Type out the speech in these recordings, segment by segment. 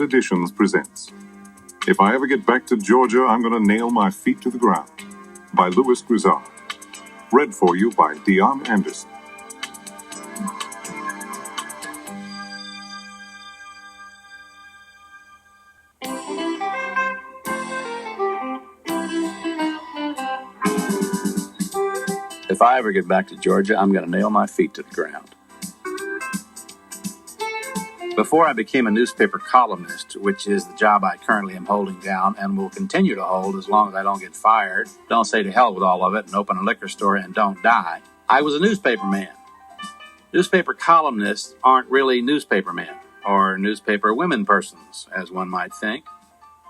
Editions presents If I Ever Get Back to Georgia, I'm Gonna Nail My Feet to the Ground by Louis Grizzard. Read for you by Dion Anderson. If I ever get back to Georgia, I'm going to nail my feet to the ground. Before I became a newspaper columnist, which is the job I currently am holding down and will continue to hold as long as I don't get fired, don't say to hell with all of it and open a liquor store and don't die, I was a newspaper man. Newspaper columnists aren't really newspaper men or newspaper women persons, as one might think.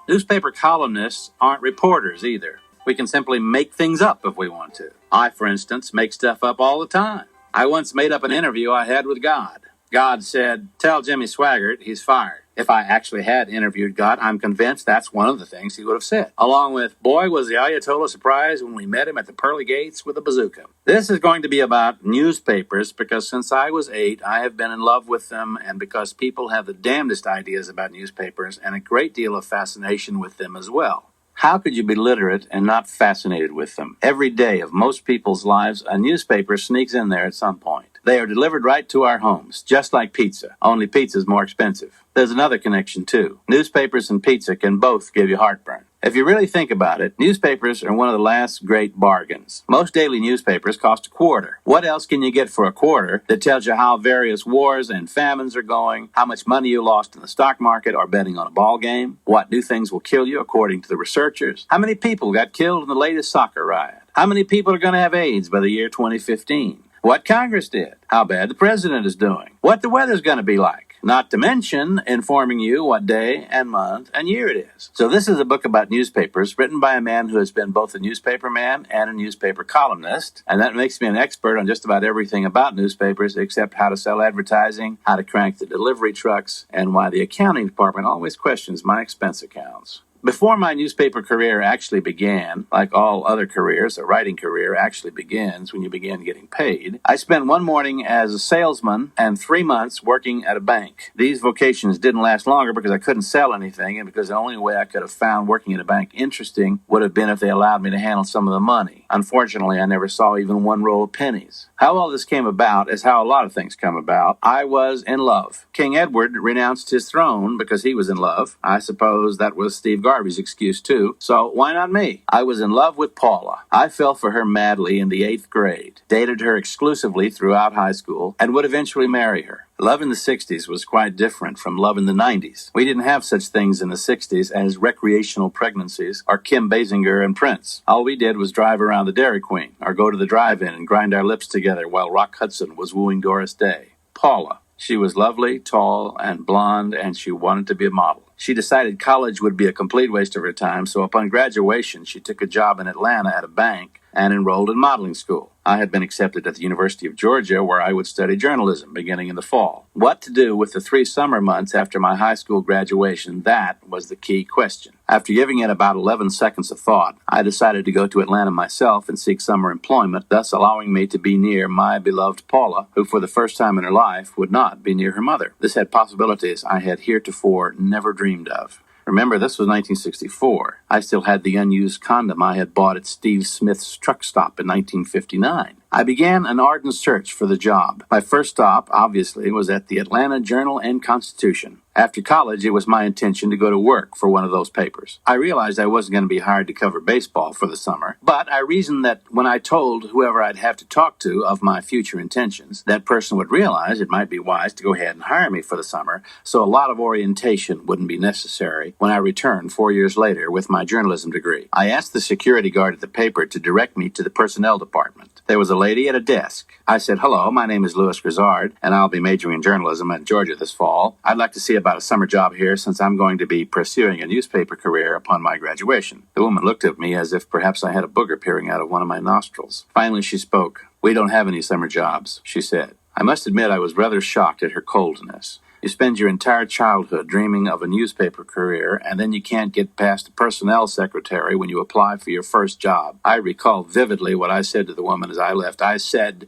Newspaper columnists aren't reporters either. We can simply make things up if we want to. I, for instance, make stuff up all the time. I once made up an interview I had with God. God said, "Tell Jimmy Swaggart he's fired." If I actually had interviewed God, I'm convinced that's one of the things he would have said. Along with, "Boy, was the Ayatollah surprised when we met him at the pearly gates with a bazooka." This is going to be about newspapers because since I was 8, I have been in love with them, and because people have the damnedest ideas about newspapers and a great deal of fascination with them as well. How could you be literate and not fascinated with them? Every day of most people's lives, a newspaper sneaks in there at some point. They are delivered right to our homes, just like pizza, only pizza's more expensive. There's another connection, too. Newspapers and pizza can both give you heartburn. If you really think about it, newspapers are one of the last great bargains. Most daily newspapers cost a quarter. What else can you get for a quarter that tells you how various wars and famines are going, how much money you lost in the stock market or betting on a ball game, what new things will kill you according to the researchers, how many people got killed in the latest soccer riot, how many people are going to have AIDS by the year 2015, what Congress did, how bad the president is doing, what the weather's going to be like, not to mention informing you what day and month and year it is. So this is a book about newspapers written by a man who has been both a newspaper man and a newspaper columnist, and that makes me an expert on just about everything about newspapers except how to sell advertising, how to crank the delivery trucks, and why the accounting department always questions my expense accounts. Before my newspaper career actually began, like all other careers, a writing career actually begins when you begin getting paid, I spent one morning as a salesman and 3 months working at a bank. These vocations didn't last longer because I couldn't sell anything and because the only way I could have found working at a bank interesting would have been if they allowed me to handle some of the money. Unfortunately, I never saw even one roll of pennies. How all this came about is how a lot of things come about. I was in love. King Edward renounced his throne because he was in love. I suppose that was Steve Garvey's excuse too, so why not me? I was in love with Paula. I fell for her madly in the 8th grade, dated her exclusively throughout high school, and would eventually marry her. Love in the 60s was quite different from love in the 90s. We didn't have such things in the 60s as recreational pregnancies or Kim Basinger and Prince. All we did was drive around the Dairy Queen or go to the drive-in and grind our lips together while Rock Hudson was wooing Doris Day. Paula. She was lovely, tall, and blonde, and she wanted to be a model. She decided college would be a complete waste of her time, so upon graduation, she took a job in Atlanta at a bank and enrolled in modeling school. I had been accepted at the University of Georgia, where I would study journalism beginning in the fall. What to do with the 3 summer months after my high school graduation, that was the key question. After giving it about 11 seconds of thought, I decided to go to Atlanta myself and seek summer employment, thus allowing me to be near my beloved Paula, who for the first time in her life would not be near her mother. This had possibilities I had heretofore never dreamed of. Remember, this was 1964. I still had the unused condom I had bought at Steve Smith's truck stop in 1959. I began an ardent search for the job. My first stop, obviously, was at the Atlanta Journal and Constitution. After college, it was my intention to go to work for one of those papers. I realized I wasn't going to be hired to cover baseball for the summer, but I reasoned that when I told whoever I'd have to talk to of my future intentions, that person would realize it might be wise to go ahead and hire me for the summer, so a lot of orientation wouldn't be necessary when I returned 4 years later with my journalism degree. I asked the security guard at the paper to direct me to the personnel department. There was a lady at a desk. I said, "Hello, my name is Louis Grizzard, and I'll be majoring in journalism at Georgia this fall. I'd like to see about a summer job here since I'm going to be pursuing a newspaper career upon my graduation." The woman looked at me as if perhaps I had a booger peering out of one of my nostrils. Finally, she spoke. "We don't have any summer jobs," she said. I must admit I was rather shocked at her coldness. You spend your entire childhood dreaming of a newspaper career, and then you can't get past a personnel secretary when you apply for your first job. I recall vividly what I said to the woman as I left. I said,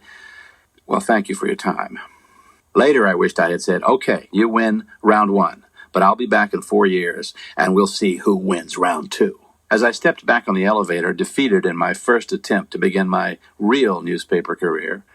"Well, thank you for your time." Later, I wished I had said, "Okay, you win round 1. but I'll be back in 4 years, and we'll see who wins round 2. As I stepped back on the elevator, defeated in my first attempt to begin my real newspaper career,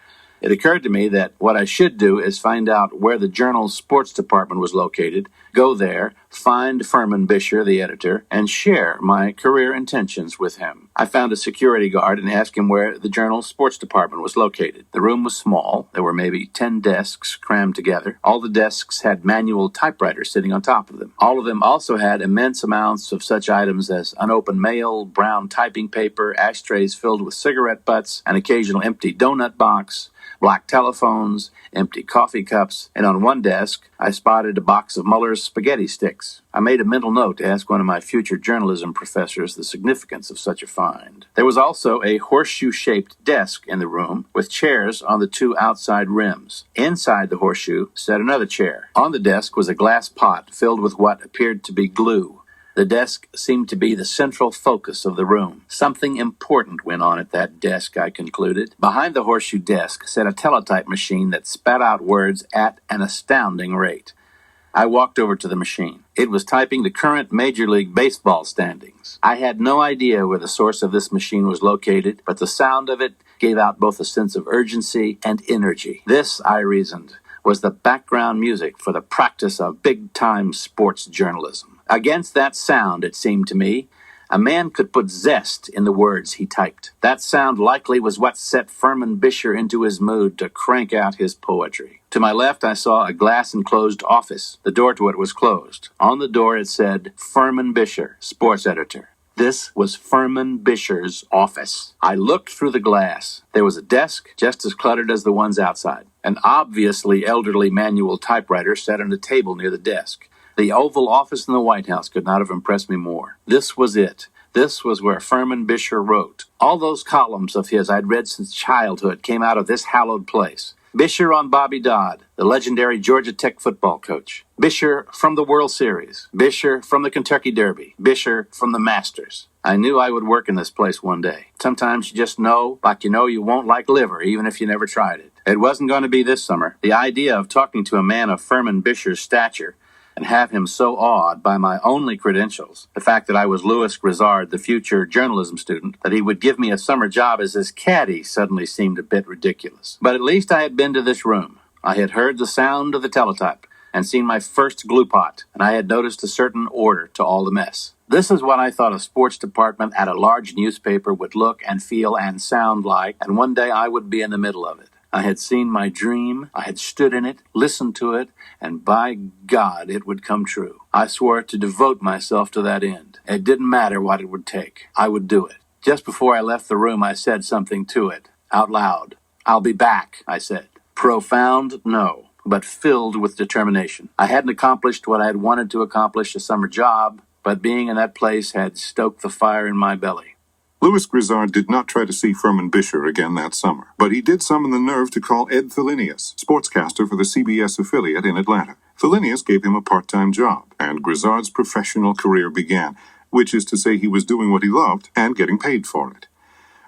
it occurred to me that what I should do is find out where the Journal's sports department was located, go there, find Furman Bisher, the editor, and share my career intentions with him. I found a security guard and asked him where the Journal's sports department was located. The room was small. There were maybe 10 desks crammed together. All the desks had manual typewriters sitting on top of them. All of them also had immense amounts of such items as unopened mail, brown typing paper, ashtrays filled with cigarette butts, an occasional empty donut box, black telephones, empty coffee cups, and on one desk, I spotted a box of Muller's spaghetti sticks. I made a mental note to ask one of my future journalism professors the significance of such a find. There was also a horseshoe-shaped desk in the room with chairs on the 2 outside rims. Inside the horseshoe sat another chair. On the desk was a glass pot filled with what appeared to be glue. The desk seemed to be the central focus of the room. Something important went on at that desk, I concluded. Behind the horseshoe desk sat a teletype machine that spat out words at an astounding rate. I walked over to the machine. It was typing the current Major League Baseball standings. I had no idea where the source of this machine was located, but the sound of it gave out both a sense of urgency and energy. This, I reasoned, was the background music for the practice of big-time sports journalism. Against that sound, it seemed to me, a man could put zest in the words he typed. That sound likely was what set Furman Bisher into his mood to crank out his poetry. To my left, I saw a glass-enclosed office. The door to it was closed. On the door, it said, Furman Bisher, sports editor. This was Furman Bisher's office. I looked through the glass. There was a desk just as cluttered as the ones outside. An obviously elderly manual typewriter sat on a table near the desk. The Oval Office in the White House could not have impressed me more. This was it. This was where Furman Bisher wrote. All those columns of his I'd read since childhood came out of this hallowed place. Bisher on Bobby Dodd, the legendary Georgia Tech football coach. Bisher from the World Series. Bisher from the Kentucky Derby. Bisher from the Masters. I knew I would work in this place one day. Sometimes you just know, like you know you won't like liver, even if you never tried it. It wasn't going to be this summer. The idea of talking to a man of Furman Bisher's stature and have him so awed by my only credentials, the fact that I was Louis Grizzard, the future journalism student, that he would give me a summer job as his caddy suddenly seemed a bit ridiculous. But at least I had been to this room. I had heard the sound of the teletype and seen my first glue pot, and I had noticed a certain order to all the mess. This is what I thought a sports department at a large newspaper would look and feel and sound like, and one day I would be in the middle of it. I had seen my dream, I had stood in it, listened to it, and by God, it would come true. I swore to devote myself to that end. It didn't matter what it would take. I would do it. Just before I left the room, I said something to it, out loud. I'll be back, I said. Profound? No, but filled with determination. I hadn't accomplished what I had wanted to accomplish, a summer job, but being in that place had stoked the fire in my belly. Louis Grizzard did not try to see Furman Bisher again that summer, but he did summon the nerve to call Ed Thelinius, sportscaster for the CBS affiliate in Atlanta. Thelinius gave him a part-time job, and Grizzard's professional career began, which is to say he was doing what he loved and getting paid for it.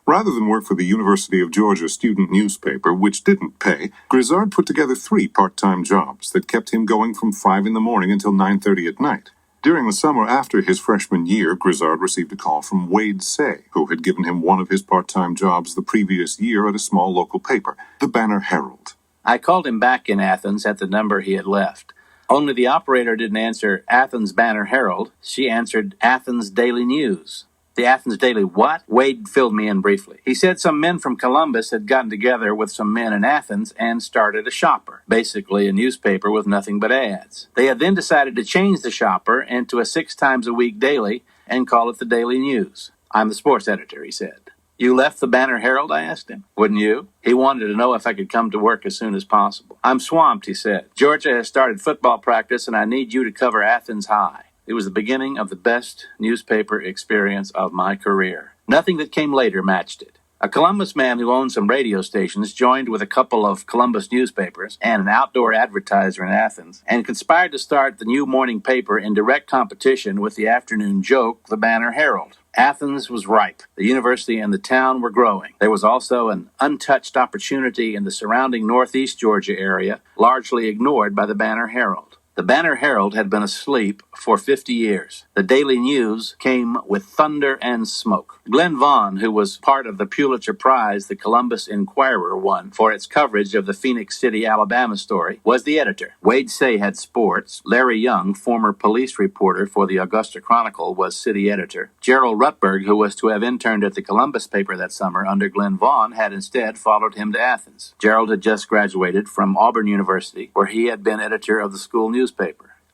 Rather than work for the University of Georgia student newspaper, which didn't pay, Grizzard put together 3 part-time jobs that kept him going from 5 in the morning until 9:30 at night. During the summer after his freshman year, Grizzard received a call from Wade Say, who had given him one of his part-time jobs the previous year at a small local paper, the Banner Herald. I called him back in Athens at the number he had left. Only the operator didn't answer Athens Banner Herald. She answered Athens Daily News. The Athens Daily what? Wade filled me in briefly. He said some men from Columbus had gotten together with some men in Athens and started a shopper, basically a newspaper with nothing but ads. They had then decided to change the shopper into a 6 times a week daily and call it the Daily News. I'm the sports editor, he said. You left the Banner Herald, I asked him. Wouldn't you? He wanted to know if I could come to work as soon as possible. I'm swamped, he said. Georgia has started football practice and I need you to cover Athens High. It was the beginning of the best newspaper experience of my career. Nothing that came later matched it. A Columbus man who owned some radio stations joined with a couple of Columbus newspapers and an outdoor advertiser in Athens and conspired to start the new morning paper in direct competition with the afternoon joke, the Banner Herald. Athens was ripe. The university and the town were growing. There was also an untouched opportunity in the surrounding northeast Georgia area, largely ignored by the Banner Herald. The Banner Herald had been asleep for 50 years. The Daily News came with thunder and smoke. Glenn Vaughn, who was part of the Pulitzer Prize the Columbus Inquirer won for its coverage of the Phoenix City, Alabama story, was the editor. Wade Say had sports. Larry Young, former police reporter for the Augusta Chronicle, was city editor. Gerald Rutberg, who was to have interned at the Columbus paper that summer under Glenn Vaughn, had instead followed him to Athens. Gerald had just graduated from Auburn University, where he had been editor of the school newspaper.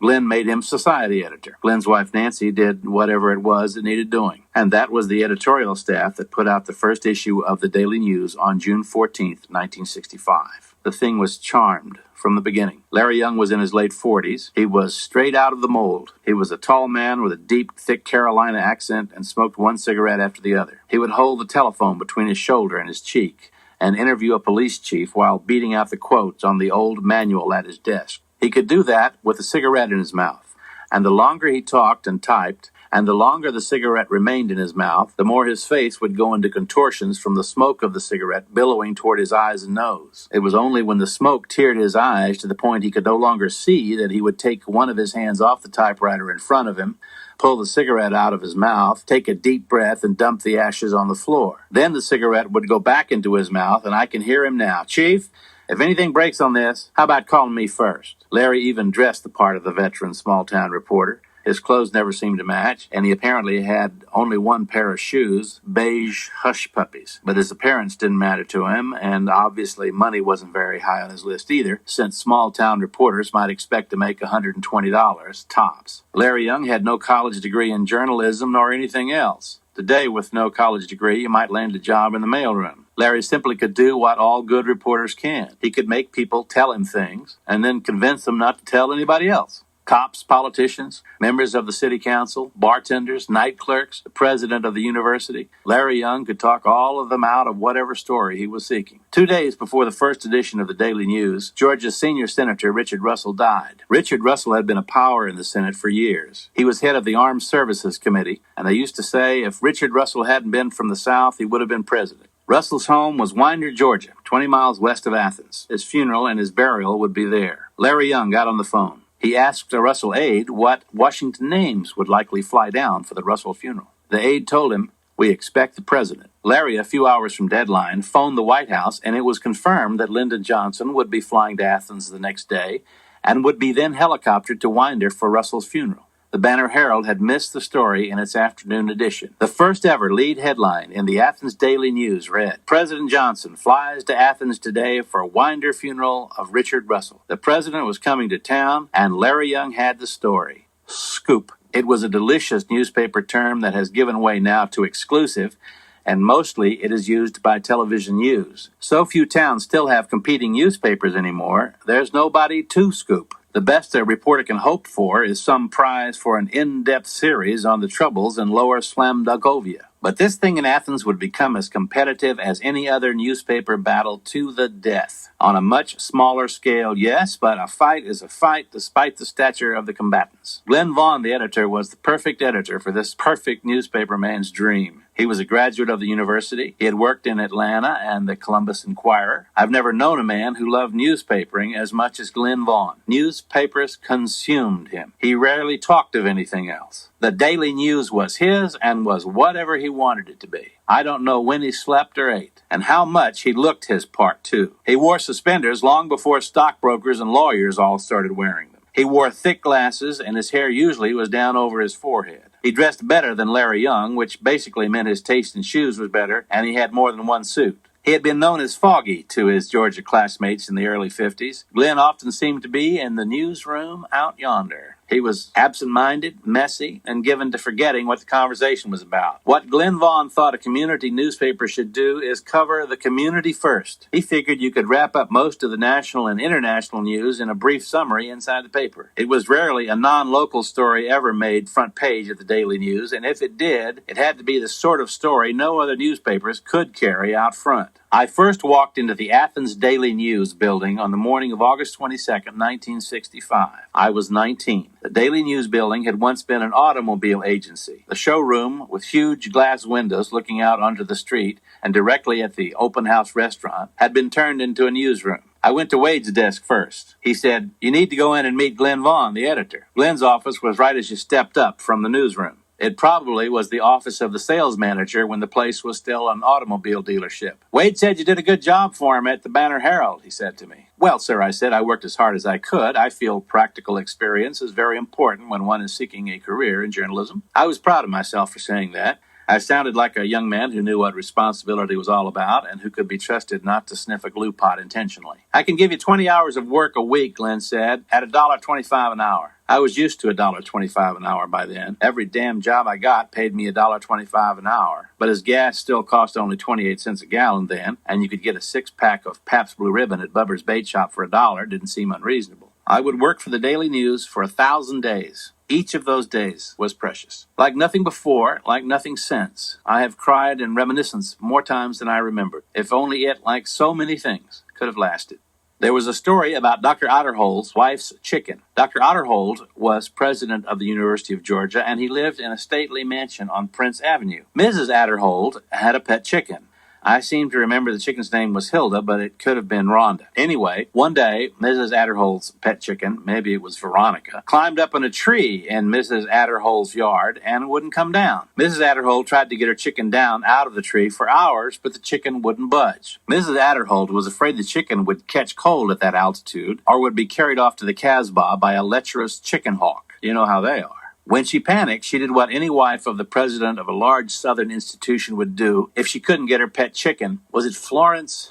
Glenn made him society editor. Glenn's wife Nancy did whatever it was that needed doing. And that was the editorial staff that put out the first issue of the Daily News on June 14th, 1965. The thing was charmed from the beginning. Larry Young was in his late 40s. He was straight out of the mold. He was a tall man with a deep, thick Carolina accent and smoked one cigarette after the other. He would hold the telephone between his shoulder and his cheek and interview a police chief while beating out the quotes on the old manual at his desk. He could do that with a cigarette in his mouth, and the longer he talked and typed, and the longer the cigarette remained in his mouth, the more his face would go into contortions from the smoke of the cigarette billowing toward his eyes and nose. It was only when the smoke teared his eyes to the point he could no longer see that he would take one of his hands off the typewriter in front of him, pull the cigarette out of his mouth, take a deep breath, and dump the ashes on the floor. Then the cigarette would go back into his mouth, and I can hear him now. "Chief, if anything breaks on this, how about calling me first?" Larry even dressed the part of the veteran small-town reporter. His clothes never seemed to match, and he apparently had only one pair of shoes, beige hush puppies. But his appearance didn't matter to him, and obviously money wasn't very high on his list either, since small-town reporters might expect to make $120 tops. Larry Young had no college degree in journalism nor anything else. Today, with no college degree, you might land a job in the mailroom. Larry simply could do what all good reporters can. He could make people tell him things and then convince them not to tell anybody else. Cops, politicians, members of the city council, bartenders, night clerks, the president of the university. Larry Young could talk all of them out of whatever story he was seeking. 2 days before the first edition of the Daily News, Georgia's senior senator Richard Russell died. Richard Russell had been a power in the Senate for years. He was head of the Armed Services Committee, and they used to say if Richard Russell hadn't been from the South, he would have been president. Russell's home was Winder, Georgia, 20 miles west of Athens. His funeral and his burial would be there. Larry Young got on the phone. He asked a Russell aide what Washington names would likely fly down for the Russell funeral. The aide told him, "We expect the president." Larry, a few hours from deadline, phoned the White House, and it was confirmed that Lyndon Johnson would be flying to Athens the next day and would be then helicoptered to Winder for Russell's funeral. The Banner Herald had missed the story in its afternoon edition. The first ever lead headline in the Athens Daily News read, "President Johnson flies to Athens today for Winder funeral of Richard Russell." The president was coming to town, and Larry Young had the story. Scoop. It was a delicious newspaper term that has given way now to exclusive, and mostly it is used by television news. So few towns still have competing newspapers anymore, there's nobody to scoop. The best a reporter can hope for is some prize for an in-depth series on the troubles in Lower Slamdukovia. But this thing in Athens would become as competitive as any other newspaper battle to the death. On a much smaller scale, yes, but a fight is a fight despite the stature of the combatants. Glenn Vaughn, the editor, was the perfect editor for this perfect newspaperman's dream. He was a graduate of the university. He had worked in Atlanta and the Columbus Inquirer. I've never known a man who loved newspapering as much as Glenn Vaughn. Newspapers consumed him. He rarely talked of anything else. The Daily News was his and was whatever he wanted it to be. I don't know when he slept or ate, and how much he looked his part, too. He wore suspenders long before stockbrokers and lawyers all started wearing them. He wore thick glasses, and his hair usually was down over his forehead. He dressed better than Larry Young, which basically meant his taste in shoes was better, and he had more than one suit. He had been known as Foggy to his Georgia classmates in the early 50s. Glenn often seemed to be in the newsroom out yonder. He was absent-minded, messy, and given to forgetting what the conversation was about. What Glenn Vaughn thought a community newspaper should do is cover the community first. He figured you could wrap up most of the national and international news in a brief summary inside the paper. It was rarely a non-local story ever made front page of the Daily News, and if it did, it had to be the sort of story no other newspapers could carry out front. I first walked into the Athens Daily News building on the morning of August 22nd, 1965. I was 19. The Daily News building had once been an automobile agency. The showroom, with huge glass windows looking out onto the street and directly at the open house restaurant, had been turned into a newsroom. I went to Wade's desk first. He said, "You need to go in and meet Glenn Vaughn, the editor." Glenn's office was right as you stepped up from the newsroom. It probably was the office of the sales manager when the place was still an automobile dealership. "Wade said you did a good job for him at the Banner Herald," he said to me. "Well, sir," I said, "I worked as hard as I could. I feel practical experience is very important when one is seeking a career in journalism." I was proud of myself for saying that. I sounded like a young man who knew what responsibility was all about and who could be trusted not to sniff a glue pot intentionally. "I can give you 20 hours of work a week," Glenn said, "at $1.25 an hour." I was used to $1.25 an hour by then. Every damn job I got paid me $1.25 an hour. But as gas still cost only 28 cents a gallon then, and you could get a 6-pack of Pabst Blue Ribbon at Bubber's Bait Shop for $1, didn't seem unreasonable. I would work for the Daily News for 1,000 days. Each of those days was precious. Like nothing before, like nothing since. I have cried in reminiscence more times than I remember. If only it, like so many things, could have lasted. There was a story about Dr. Otterhold's wife's chicken. Dr. Otterhold was president of the University of Georgia, and he lived in a stately mansion on Prince Avenue. Mrs. Otterhold had a pet chicken. I seem to remember the chicken's name was Hilda, but it could have been Rhonda. Anyway, one day, Mrs. Adderhold's pet chicken, maybe it was Veronica, climbed up in a tree in Mrs. Adderhold's yard and wouldn't come down. Mrs. Adderhold tried to get her chicken down out of the tree for hours, but the chicken wouldn't budge. Mrs. Adderhold was afraid the chicken would catch cold at that altitude or would be carried off to the Casbah by a lecherous chicken hawk. You know how they are. When she panicked, she did what any wife of the president of a large southern institution would do if she couldn't get her pet chicken, was it Florence,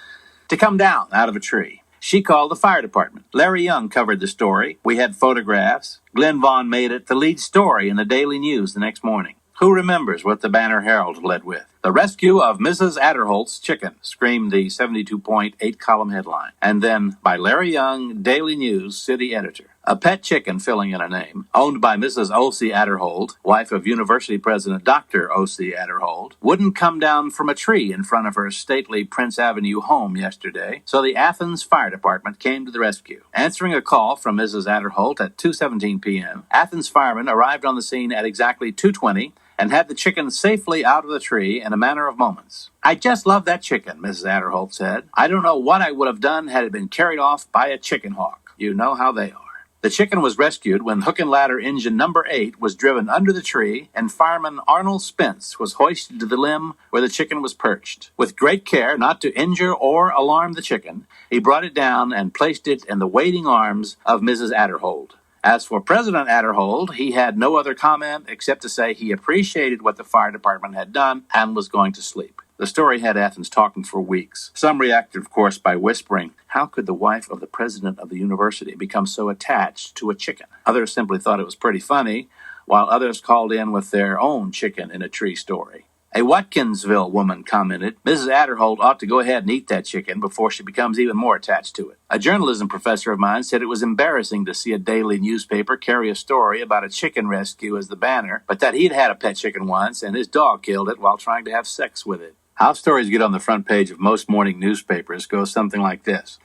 to come down out of a tree. She called the fire department. Larry Young covered the story. We had photographs. Glenn Vaughn made it the lead story in the Daily News the next morning. Who remembers what the Banner Herald led with? "The rescue of Mrs. Adderholt's chicken," screamed the 72-point 8-column headline. And then, by Larry Young, Daily News city editor. A pet chicken, filling in a name, owned by Mrs. O.C. Adderhold, wife of University President Dr. O.C. Adderhold, wouldn't come down from a tree in front of her stately Prince Avenue home yesterday, so the Athens Fire Department came to the rescue. Answering a call from Mrs. Adderhold at 2:17 p.m., Athens firemen arrived on the scene at exactly 2:20 and had the chicken safely out of the tree in a matter of moments. "I just love that chicken," Mrs. Adderhold said. "I don't know what I would have done had it been carried off by a chicken hawk." You know how they are. The chicken was rescued when hook and ladder engine number 8 was driven under the tree and fireman Arnold Spence was hoisted to the limb where the chicken was perched. With great care not to injure or alarm the chicken, he brought it down and placed it in the waiting arms of Mrs. Adderhold. As for President Adderhold, he had no other comment except to say he appreciated what the fire department had done and was going to sleep. The story had Athens talking for weeks. Some reacted, of course, by whispering, "How could the wife of the president of the university become so attached to a chicken?" Others simply thought it was pretty funny, while others called in with their own chicken in a tree story. A Watkinsville woman commented, "Mrs. Adderhold ought to go ahead and eat that chicken before she becomes even more attached to it." A journalism professor of mine said it was embarrassing to see a daily newspaper carry a story about a chicken rescue as the banner, but that he'd had a pet chicken once and his dog killed it while trying to have sex with it. How stories get on the front page of most morning newspapers goes something like this.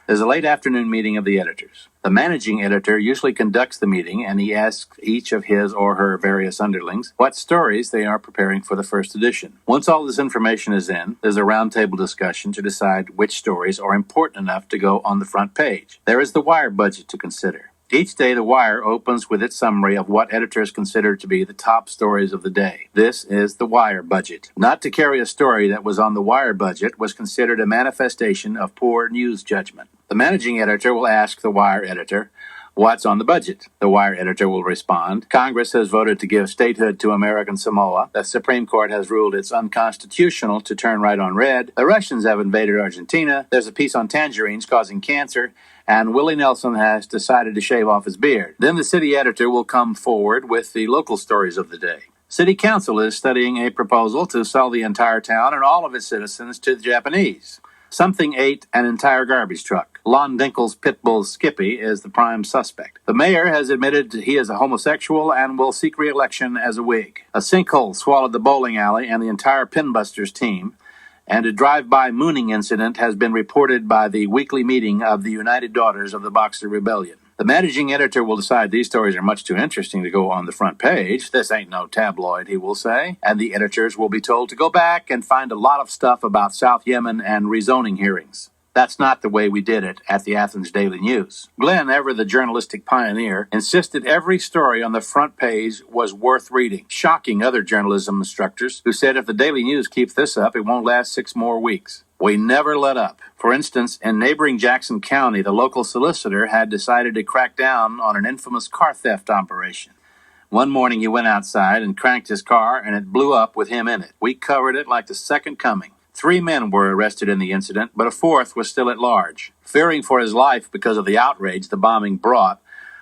There's a late afternoon meeting of the editors. The managing editor usually conducts the meeting, and he asks each of his or her various underlings what stories they are preparing for the first edition. Once all this information is in, there's a roundtable discussion to decide which stories are important enough to go on the front page. There is the wire budget to consider. Each day, the Wire opens with its summary of what editors consider to be the top stories of the day. This is the Wire budget. Not to carry a story that was on the Wire budget was considered a manifestation of poor news judgment. The managing editor will ask the Wire editor, "What's on the budget?" The Wire editor will respond, "Congress has voted to give statehood to American Samoa. The Supreme Court has ruled it's unconstitutional to turn right on red. The Russians have invaded Argentina. There's a piece on tangerines causing cancer. And Willie Nelson has decided to shave off his beard." Then the city editor will come forward with the local stories of the day. City Council is studying a proposal to sell the entire town and all of its citizens to the Japanese. Something ate an entire garbage truck. Lon Dinkle's pit bull Skippy is the prime suspect. The mayor has admitted he is a homosexual and will seek re-election as a Whig. A sinkhole swallowed the bowling alley and the entire Pinbusters team. And a drive-by mooning incident has been reported by the weekly meeting of the United Daughters of the Boxer Rebellion. The managing editor will decide these stories are much too interesting to go on the front page. This ain't no tabloid, he will say. And the editors will be told to go back and find a lot of stuff about South Yemen and rezoning hearings. That's not the way we did it at the Athens Daily News. Glenn, ever the journalistic pioneer, insisted every story on the front page was worth reading, shocking other journalism instructors who said if the Daily News keeps this up, it won't last 6 more weeks. We never let up. For instance, in neighboring Jackson County, the local solicitor had decided to crack down on an infamous car theft operation. One morning he went outside and cranked his car, and it blew up with him in it. We covered it like the second coming. 3 men were arrested in the incident, but a 4th was still at large. Fearing for his life because of the outrage the bombing brought,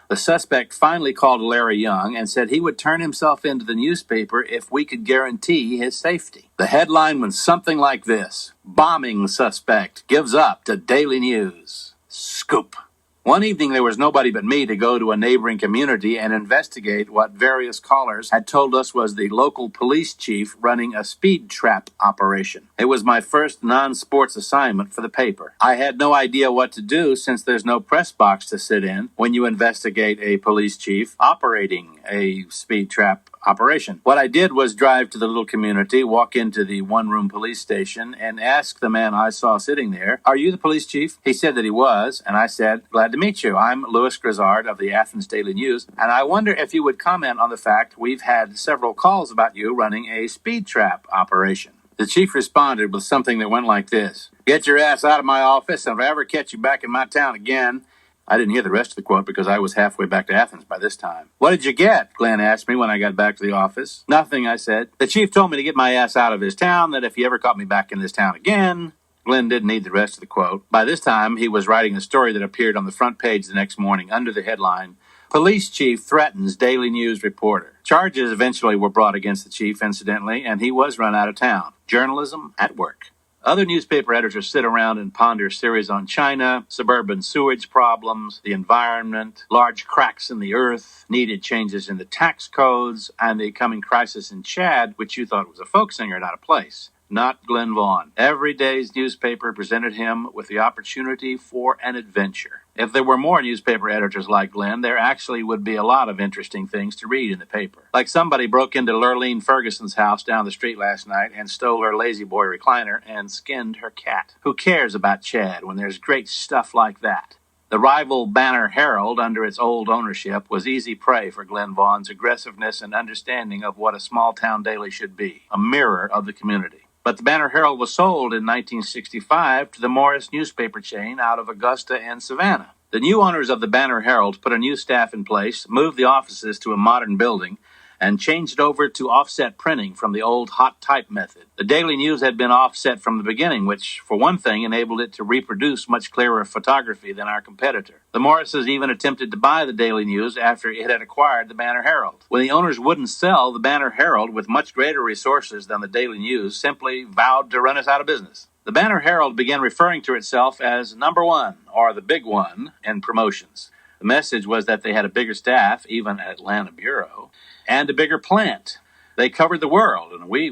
the suspect finally called Larry Young and said he would turn himself into the newspaper if we could guarantee his safety. The headline went something like this: "Bombing suspect gives up to Daily News." Scoop. One evening there was nobody but me to go to a neighboring community and investigate what various callers had told us was the local police chief running a speed trap operation. It was my first non-sports assignment for the paper. I had no idea what to do since there's no press box to sit in when you investigate a police chief operating a speed trap operation. What I did was drive to the little community, walk into the one-room police station, and ask the man I saw sitting there, "Are you the police chief?" He said that he was, and I said, "Glad to meet you. I'm Louis Grizzard of the Athens Daily News, and I wonder if you would comment on the fact we've had several calls about you running a speed trap operation." The chief responded with something that went like this: "Get your ass out of my office, and if I ever catch you back in my town again..." I didn't hear the rest of the quote because I was halfway back to Athens by this time. "What did you get?" Glenn asked me when I got back to the office. "Nothing," I said. "The chief told me to get my ass out of his town, that if he ever caught me back in this town again..." Glenn didn't need the rest of the quote. By this time, he was writing a story that appeared on the front page the next morning under the headline, "Police Chief Threatens Daily News Reporter." Charges eventually were brought against the chief, incidentally, and he was run out of town. Journalism at work. Other newspaper editors sit around and ponder series on China, suburban sewage problems, the environment, large cracks in the earth, needed changes in the tax codes, and the coming crisis in Chad, which you thought was a folk singer, not a place. Not Glenn Vaughn. Every day's newspaper presented him with the opportunity for an adventure. If there were more newspaper editors like Glenn, there actually would be a lot of interesting things to read in the paper. Like somebody broke into Lurleen Ferguson's house down the street last night and stole her Lazy Boy recliner and skinned her cat. Who cares about Chad when there's great stuff like that? The rival Banner Herald, under its old ownership, was easy prey for Glenn Vaughn's aggressiveness and understanding of what a small-town daily should be, a mirror of the community. But the Banner Herald was sold in 1965 to the Morris newspaper chain out of Augusta and Savannah. The new owners of the Banner Herald put a new staff in place, moved the offices to a modern building, and changed it over to offset printing from the old hot type method. The Daily News had been offset from the beginning, which, for one thing, enabled it to reproduce much clearer photography than our competitor. The Morrises even attempted to buy the Daily News after it had acquired the Banner Herald. When the owners wouldn't sell, the Banner Herald, with much greater resources than the Daily News, simply vowed to run us out of business. The Banner Herald began referring to itself as number one, or the big one, in promotions. The message was that they had a bigger staff, even at Atlanta Bureau, and a bigger plant. They covered the world, and we,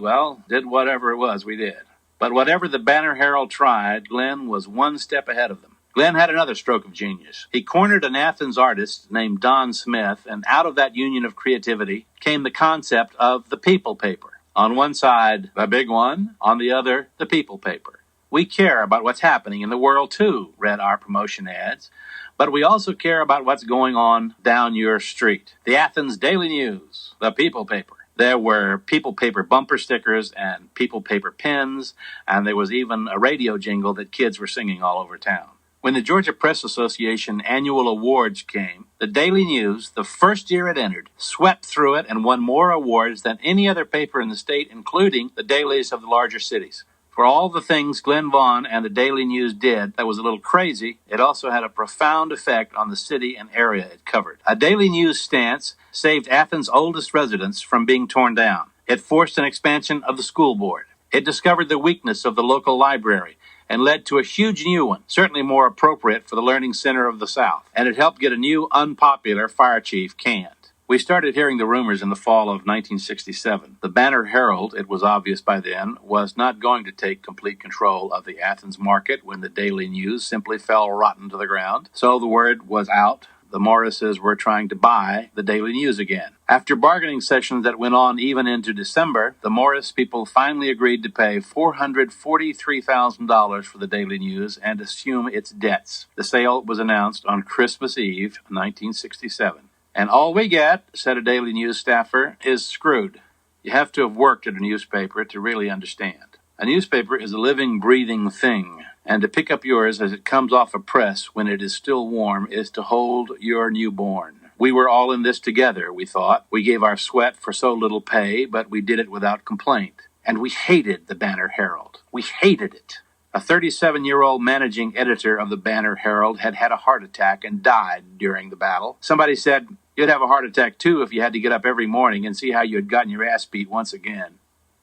did whatever it was we did. But whatever the Banner Herald tried, Glenn was one step ahead of them. Glenn had another stroke of genius. He cornered an Athens artist named Don Smith, and out of that union of creativity came the concept of the People Paper. On one side, the big one, on the other, the People Paper. We care about what's happening in the world, too, read our promotion ads. But we also care about what's going on down your street. The Athens Daily News, the People Paper. There were People Paper bumper stickers and People Paper pins, and there was even a radio jingle that kids were singing all over town. When the Georgia Press Association annual awards came, the Daily News, the first year it entered, swept through it and won more awards than any other paper in the state, including the dailies of the larger cities. For all the things Glenn Vaughn and the Daily News did that was a little crazy, it also had a profound effect on the city and area it covered. A Daily News stance saved Athens' oldest residents from being torn down. It forced an expansion of the school board. It discovered the weakness of the local library and led to a huge new one, certainly more appropriate for the learning center of the South. And it helped get a new, unpopular fire chief canned. We started hearing the rumors in the fall of 1967. The Banner Herald, it was obvious by then, was not going to take complete control of the Athens market when the Daily News simply fell rotten to the ground. So the word was out The Morrises were trying to buy the Daily News again. After bargaining sessions that went on even into December, the Morris people finally agreed to pay $443,000 for the Daily News and assume its debts. The sale was announced on Christmas Eve, 1967. And all we get, said a Daily News staffer, is screwed. You have to have worked at a newspaper to really understand. A newspaper is a living, breathing thing, and to pick up yours as it comes off a press when it is still warm is to hold your newborn. We were all in this together, we thought. We gave our sweat for so little pay, but we did it without complaint. And we hated the Banner Herald. We hated it. A 37-year-old managing editor of the Banner Herald had had a heart attack and died during the battle. Somebody said, "You'd have a heart attack too if you had to get up every morning and see how you had gotten your ass beat once again."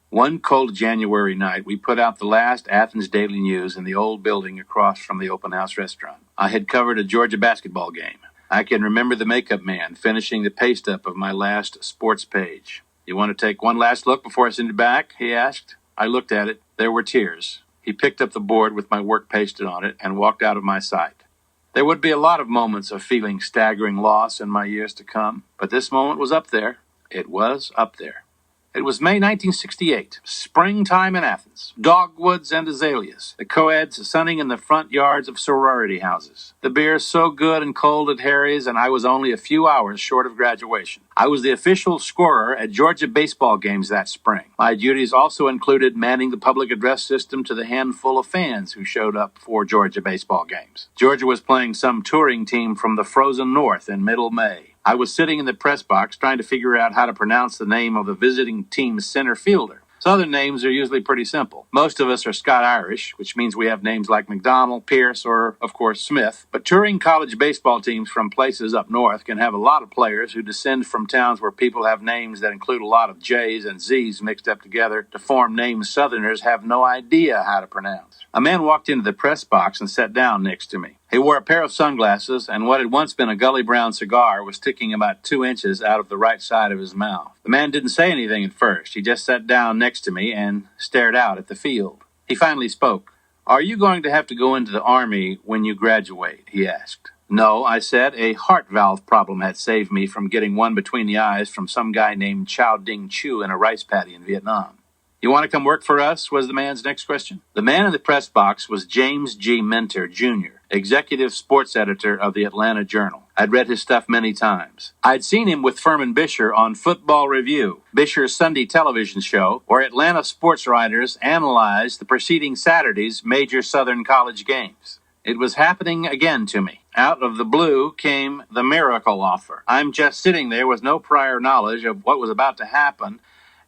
One cold January night, we put out the last Athens Daily News in the old building across from the Open House restaurant. I had covered a Georgia basketball game. I can remember the makeup man finishing the paste-up of my last sports page. "You want to take one last look before I send it back?" he asked. I looked at it. There were tears. He picked up the board with my work pasted on it and walked out of my sight. There would be a lot of moments of feeling staggering loss in my years to come, but this moment was up there. It was up there. It was May 1968, springtime in Athens. Dogwoods and azaleas, the co-eds sunning in the front yards of sorority houses. The beer so good and cold at Harry's, and I was only a few hours short of graduation. I was the official scorer at Georgia baseball games that spring. My duties also included manning the public address system to the handful of fans who showed up for Georgia baseball games. Georgia was playing some touring team from the frozen north in middle May. I was sitting in the press box trying to figure out how to pronounce the name of the visiting team's center fielder. Southern names are usually pretty simple. Most of us are Scott-Irish, which means we have names like McDonald, Pierce, or, of course, Smith. But touring college baseball teams from places up north can have a lot of players who descend from towns where people have names that include a lot of J's and Z's mixed up together to form names Southerners have no idea how to pronounce. A man walked into the press box and sat down next to me. He wore a pair of sunglasses, and what had once been a Gully Brown cigar was sticking about 2 inches out of the right side of his mouth. The man didn't say anything at first. He just sat down next to me and stared out at the field. He finally spoke. "Are you going to have to go into the Army when you graduate?" he asked. "No," I said. A heart valve problem had saved me from getting one between the eyes from some guy named Chow Ding Chu in a rice paddy in Vietnam. "You want to come work for us?" was the man's next question. The man in the press box was James G. Minter, Jr., executive sports editor of the Atlanta Journal. I'd read his stuff many times. I'd seen him with Furman Bisher on Football Review, Bisher's Sunday television show, where Atlanta sports writers analyzed the preceding Saturday's major Southern college games. It was happening again to me. Out of the blue came the miracle offer. I'm just sitting there with no prior knowledge of what was about to happen,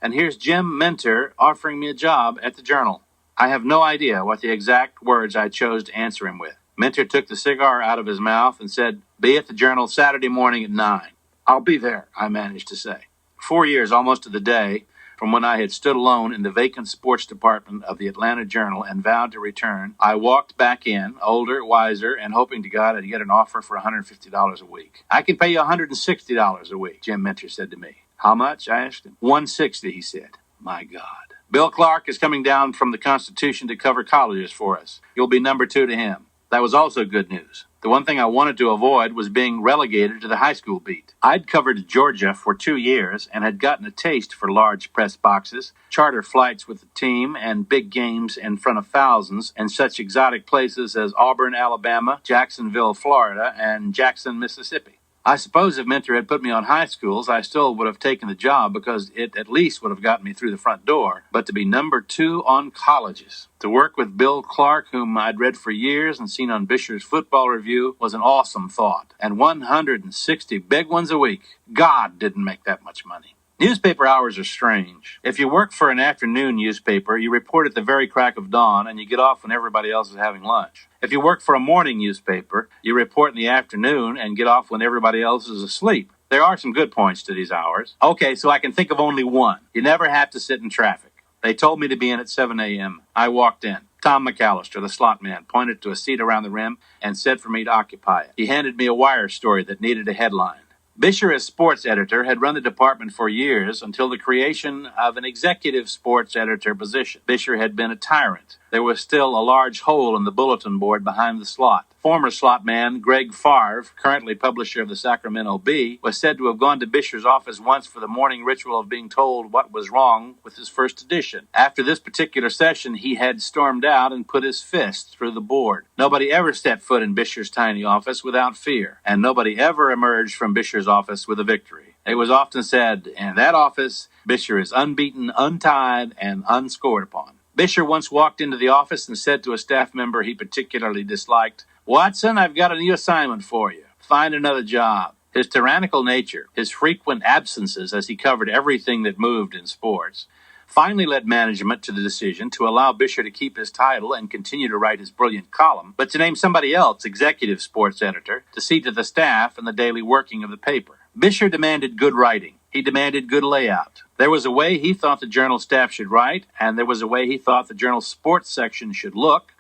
and here's Jim Minter offering me a job at the Journal. I have no idea what the exact words I chose to answer him with. Minter took the cigar out of his mouth and said, "Be at the Journal Saturday morning at 9. "I'll be there," I managed to say. 4 years, almost to the day, from when I had stood alone in the vacant sports department of the Atlanta Journal and vowed to return, I walked back in, older, wiser, and hoping to God I'd get an offer for $150 a week. "I can pay you $160 a week," Jim Minter said to me. "How much?" I asked him. $160, he said. My God. "Bill Clark is coming down from the Constitution to cover colleges for us. You'll be number 2 to him." That was also good news. The one thing I wanted to avoid was being relegated to the high school beat. I'd covered Georgia for 2 years and had gotten a taste for large press boxes, charter flights with the team, and big games in front of thousands in such exotic places as Auburn, Alabama, Jacksonville, Florida, and Jackson, Mississippi. I suppose if Minter had put me on high schools, I still would have taken the job because it at least would have gotten me through the front door. But to be number 2 on colleges, to work with Bill Clark, whom I'd read for years and seen on Bisher's Football Review, was an awesome thought. And 160 big ones a week. God didn't make that much money. Newspaper hours are strange. If you work for an afternoon newspaper, you report at the very crack of dawn and you get off when everybody else is having lunch. If you work for a morning newspaper, you report in the afternoon and get off when everybody else is asleep. There are some good points to these hours. Okay, so I can think of only one. You never have to sit in traffic. They told me to be in at 7 a.m. I walked in. Tom McAllister, the slot man, pointed to a seat around the rim and said for me to occupy it. He handed me a wire story that needed a headline. Bisher, as sports editor, had run the department for years until the creation of an executive sports editor position. Bisher had been a tyrant, there was still a large hole in the bulletin board behind the slot. Former slot man Greg Favre, currently publisher of the Sacramento Bee, was said to have gone to Bisher's office once for the morning ritual of being told what was wrong with his first edition. After this particular session, he had stormed out and put his fist through the board. Nobody ever set foot in Bisher's tiny office without fear, and nobody ever emerged from Bisher's office with a victory. It was often said, in that office, Bisher is unbeaten, untied, and unscored upon. Bisher once walked into the office and said to a staff member he particularly disliked, "Watson, I've got a new assignment for you. Find another job." His tyrannical nature, his frequent absences as he covered everything that moved in sports, finally led management to the decision to allow Bisher to keep his title and continue to write his brilliant column, but to name somebody else executive sports editor to see to the staff and the daily working of the paper. Bisher demanded good writing. He demanded good layout. There was a way he thought the journal staff should write, and there was a way he thought the journal's sports section should look,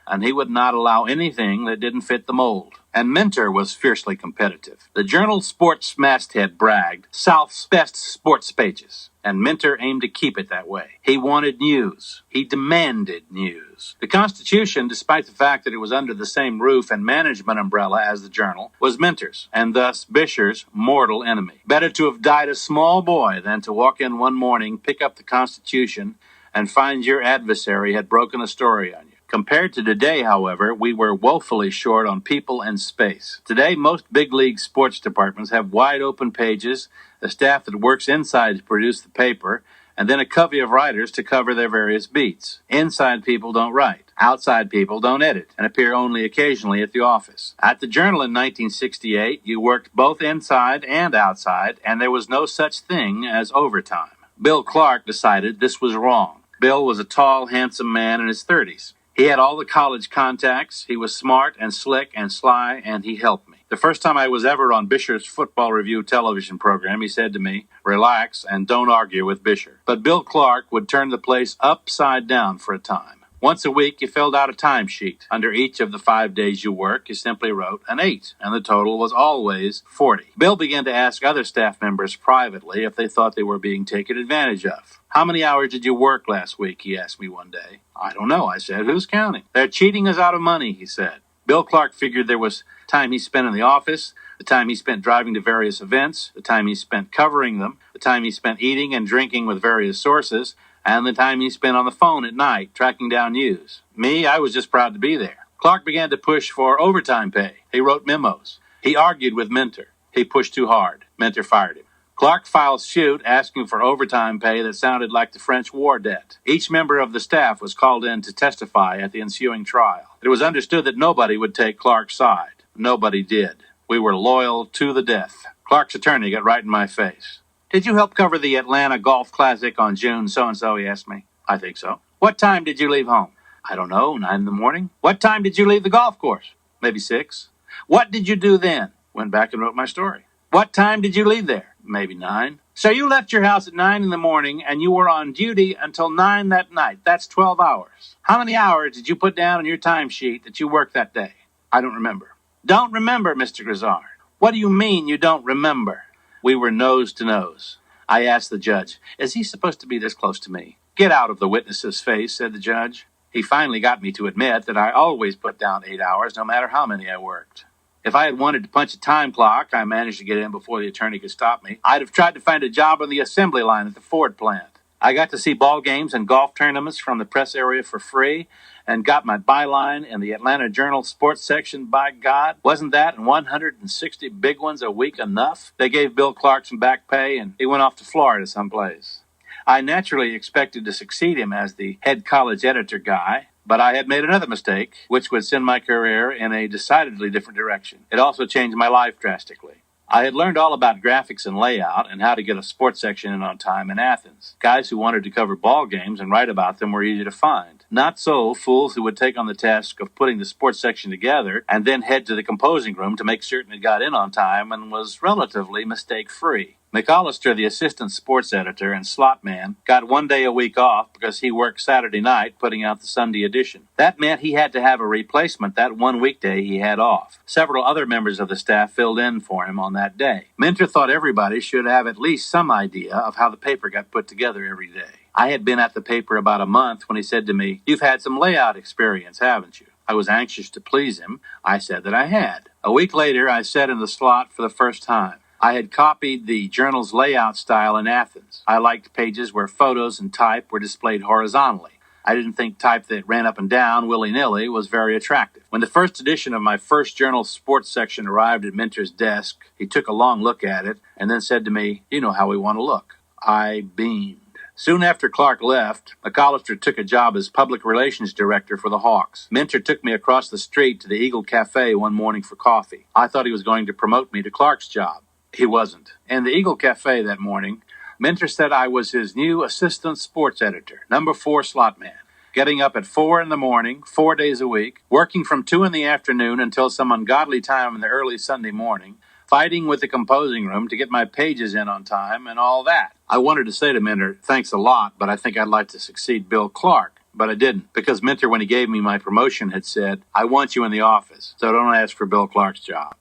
and he would not allow anything that didn't fit the mold. And Minter was fiercely competitive. The journal's sports masthead bragged, "South's best sports pages," and Minter aimed to keep it that way. He wanted news. He demanded news. The Constitution, despite the fact that it was under the same roof and management umbrella as the journal, was Minter's, and thus Bisher's mortal enemy. Better to have died a small boy than to walk in one morning, pick up the Constitution, and find your adversary had broken a story on you. Compared to today, however, we were woefully short on people and space. Today, most big league sports departments have wide open pages, a staff that works inside to produce the paper, and then a covey of writers to cover their various beats. Inside people don't write. Outside people don't edit and appear only occasionally at the office. At the Journal in 1968, you worked both inside and outside, and there was no such thing as overtime. Bill Clark decided this was wrong. Bill was a tall, handsome man in his 30s. He had all the college contacts, he was smart and slick and sly, and he helped me. The first time I was ever on Bisher's Football Review television program, he said to me, "Relax and don't argue with Bisher." But Bill Clark would turn the place upside down for a time. Once a week, you filled out a timesheet. Under each of the 5 days you work, you simply wrote an 8, and the total was always 40. Bill began to ask other staff members privately if they thought they were being taken advantage of. "How many hours did you work last week?" he asked me one day. "I don't know," I said. "Who's counting?" "They're cheating us out of money," he said. Bill Clark figured there was time he spent in the office, the time he spent driving to various events, the time he spent covering them, the time he spent eating and drinking with various sources, and the time he spent on the phone at night tracking down news. Me, I was just proud to be there. Clark began to push for overtime pay. He wrote memos. He argued with Minter. He pushed too hard. Minter fired him. Clark filed suit asking for overtime pay that sounded like the French war debt. Each member of the staff was called in to testify at the ensuing trial. It was understood that nobody would take Clark's side. Nobody did. We were loyal to the death. Clark's attorney got right in my face. "Did you help cover the Atlanta Golf Classic on June so-and-so?" he asked me. "I think so." "What time did you leave home?" "I don't know, 9 in the morning." "What time did you leave the golf course?" "Maybe 6. "What did you do then?" "Went back and wrote my story." "What time did you leave there?" "Maybe 9. "So you left your house at 9 in the morning and you were on duty until 9 that night. That's 12 hours. How many hours did you put down on your timesheet that you worked that day?" "I don't remember." "Don't remember, Mr. Grizzard? What do you mean you don't remember?" We were nose to nose. I asked the judge, "Is he supposed to be this close to me?" "Get out of the witness's face," said the judge. He finally got me to admit that I always put down 8 hours, no matter how many I worked. If I had wanted to punch a time clock, I managed to get in before the attorney could stop me, I'd have tried to find a job on the assembly line at the Ford plant. I got to see ball games and golf tournaments from the press area for free and got my byline in the Atlanta Journal sports section. By God, wasn't that and 160 big ones a week enough? They gave Bill Clark some back pay and he went off to Florida someplace. I naturally expected to succeed him as the head college editor guy, but I had made another mistake, which would send my career in a decidedly different direction. It also changed my life drastically. I had learned all about graphics and layout and how to get a sports section in on time in Athens. Guys who wanted to cover ball games and write about them were easy to find. Not so fools who would take on the task of putting the sports section together and then head to the composing room to make certain it got in on time and was relatively mistake-free. McAllister, the assistant sports editor and slot man, got 1 day a week off because he worked Saturday night putting out the Sunday edition. That meant he had to have a replacement that 1 weekday he had off. Several other members of the staff filled in for him on that day. Minter thought everybody should have at least some idea of how the paper got put together every day. I had been at the paper about a month when he said to me, "You've had some layout experience, haven't you?" I was anxious to please him. I said that I had. A week later, I sat in the slot for the first time. I had copied the journal's layout style in Athens. I liked pages where photos and type were displayed horizontally. I didn't think type that ran up and down willy-nilly was very attractive. When the first edition of my first journal sports section arrived at Minter's desk, he took a long look at it and then said to me, "You know how we want to look." I beamed. Soon after Clark left, McAllister took a job as public relations director for the Hawks. Minter took me across the street to the Eagle Cafe one morning for coffee. I thought he was going to promote me to Clark's job. He wasn't. In the Eagle Cafe that morning, Minter said I was his new assistant sports editor, number 4 slot man, getting up at 4 in the morning, 4 days a week, working from 2 in the afternoon until some ungodly time in the early Sunday morning, fighting with the composing room to get my pages in on time and all that. I wanted to say to Minter, "Thanks a lot, but I think I'd like to succeed Bill Clark." But I didn't, because Minter, when he gave me my promotion, had said, "I want you in the office, so don't ask for Bill Clark's job."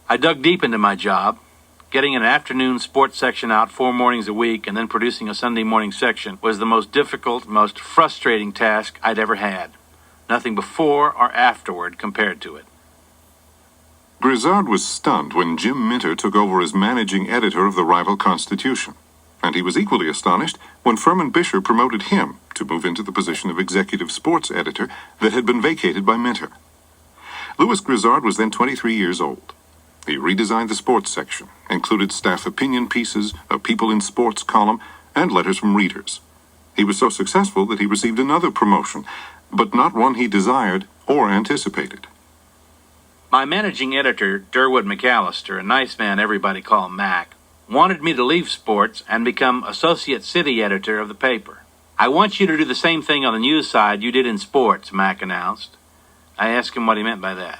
I dug deep into my job. Getting an afternoon sports section out 4 mornings a week and then producing a Sunday morning section was the most difficult, most frustrating task I'd ever had. Nothing before or afterward compared to it. Grizzard was stunned when Jim Minter took over as managing editor of the rival Constitution, and he was equally astonished when Furman Bisher promoted him to move into the position of executive sports editor that had been vacated by Minter. Louis Grizzard was then 23 years old. He redesigned the sports section, included staff opinion pieces, a People in Sports column, and letters from readers. He was so successful that he received another promotion, but not one he desired or anticipated. My managing editor, Durwood McAllister, a nice man everybody called Mac, wanted me to leave sports and become associate city editor of the paper. "I want you to do the same thing on the news side you did in sports," Mac announced. I asked him what he meant by that.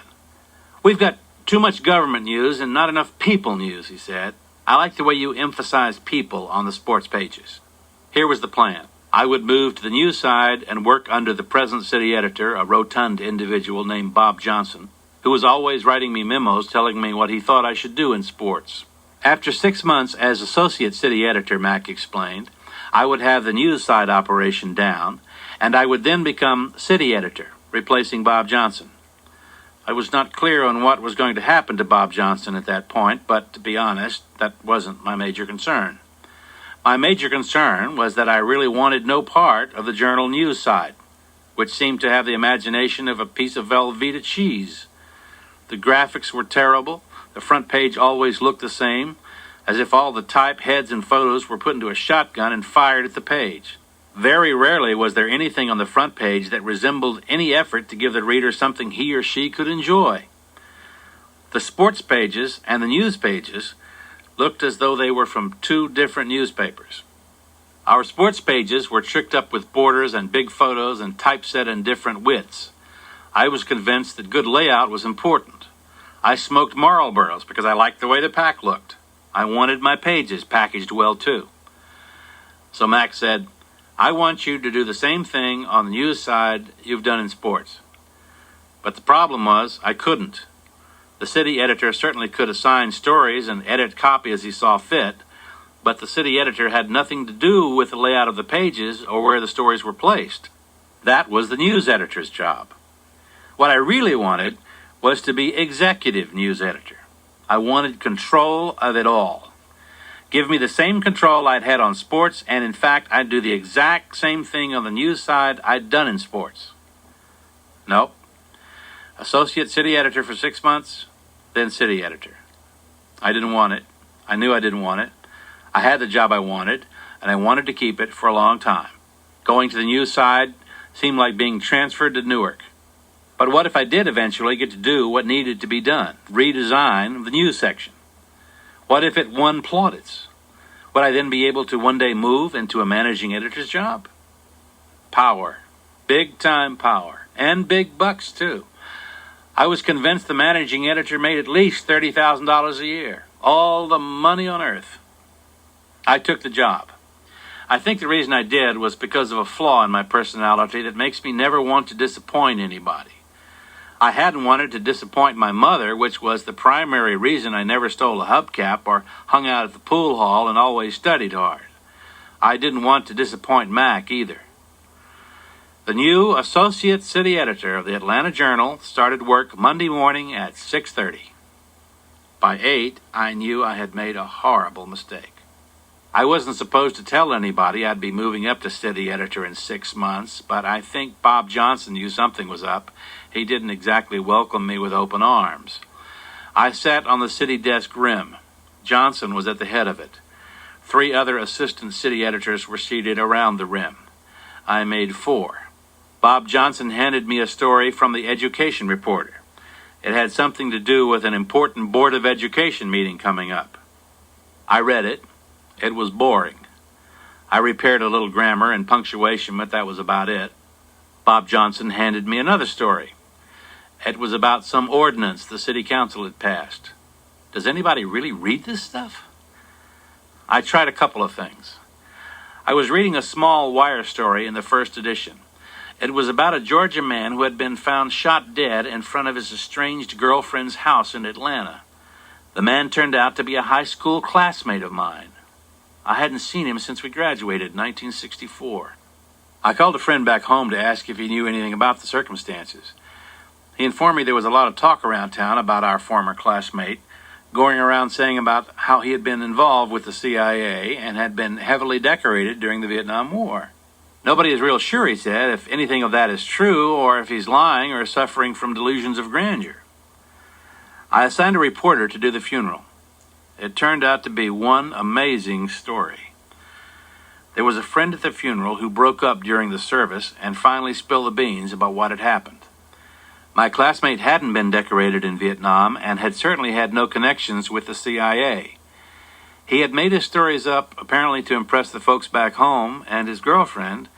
"We've got too much government news and not enough people news," he said. "I like the way you emphasize people on the sports pages." Here was the plan. I would move to the news side and work under the present city editor, a rotund individual named Bob Johnson, who was always writing me memos telling me what he thought I should do in sports. After 6 months as associate city editor, Mac explained, I would have the news side operation down, and I would then become city editor, replacing Bob Johnson. I was not clear on what was going to happen to Bob Johnson at that point, but to be honest, that wasn't my major concern. My major concern was that I really wanted no part of the journal news side, which seemed to have the imagination of a piece of Velveeta cheese. The graphics were terrible. The front page always looked the same, as if all the type, heads, and photos were put into a shotgun and fired at the page. Very rarely was there anything on the front page that resembled any effort to give the reader something he or she could enjoy. The sports pages and the news pages looked as though they were from 2 different newspapers. Our sports pages were tricked up with borders and big photos and typeset in different widths. I was convinced that good layout was important. I smoked Marlboros because I liked the way the pack looked. I wanted my pages packaged well, too. So Mac said, "I want you to do the same thing on the news side you've done in sports." But the problem was, I couldn't. The city editor certainly could assign stories and edit copy as he saw fit, but the city editor had nothing to do with the layout of the pages or where the stories were placed. That was the news editor's job. What I really wanted was to be executive news editor. I wanted control of it all. Give me the same control I'd had on sports, and in fact, I'd do the exact same thing on the news side I'd done in sports. Nope. Associate city editor for 6 months, then city editor. I didn't want it. I knew I didn't want it. I had the job I wanted, and I wanted to keep it for a long time. Going to the news side seemed like being transferred to Newark. But what if I did eventually get to do what needed to be done, redesign the news section? What if it won plaudits? Would I then be able to one day move into a managing editor's job? Power. Big-time power. And big bucks, too. I was convinced the managing editor made at least $30,000 a year. All the money on earth. I took the job. I think the reason I did was because of a flaw in my personality that makes me never want to disappoint anybody. I hadn't wanted to disappoint my mother, which was the primary reason I never stole a hubcap or hung out at the pool hall and always studied hard. I didn't want to disappoint Mac either. The new associate city editor of the Atlanta Journal started work Monday morning at 6:30. By 8, I knew I had made a horrible mistake. I wasn't supposed to tell anybody I'd be moving up to city editor in 6 months, but I think Bob Johnson knew something was up. He didn't exactly welcome me with open arms. I sat on the city desk rim. Johnson was at the head of it. 3 other assistant city editors were seated around the rim. I made 4. Bob Johnson handed me a story from the Education Reporter. It had something to do with an important Board of Education meeting coming up. I read it. It was boring. I repaired a little grammar and punctuation, but that was about it. Bob Johnson handed me another story. It was about some ordinance the city council had passed. Does anybody really read this stuff? I tried a couple of things. I was reading a small wire story in the first edition. It was about a Georgia man who had been found shot dead in front of his estranged girlfriend's house in Atlanta. The man turned out to be a high school classmate of mine. I hadn't seen him since we graduated in 1964. I called a friend back home to ask if he knew anything about the circumstances. He informed me there was a lot of talk around town about our former classmate, going around saying about how he had been involved with the CIA and had been heavily decorated during the Vietnam War. Nobody is real sure, he said, if anything of that is true or if he's lying or suffering from delusions of grandeur. I assigned a reporter to do the funeral. It turned out to be one amazing story. There was a friend at the funeral who broke up during the service and finally spilled the beans about what had happened. My classmate hadn't been decorated in Vietnam and had certainly had no connections with the CIA. He had made his stories up apparently to impress the folks back home and his girlfriend,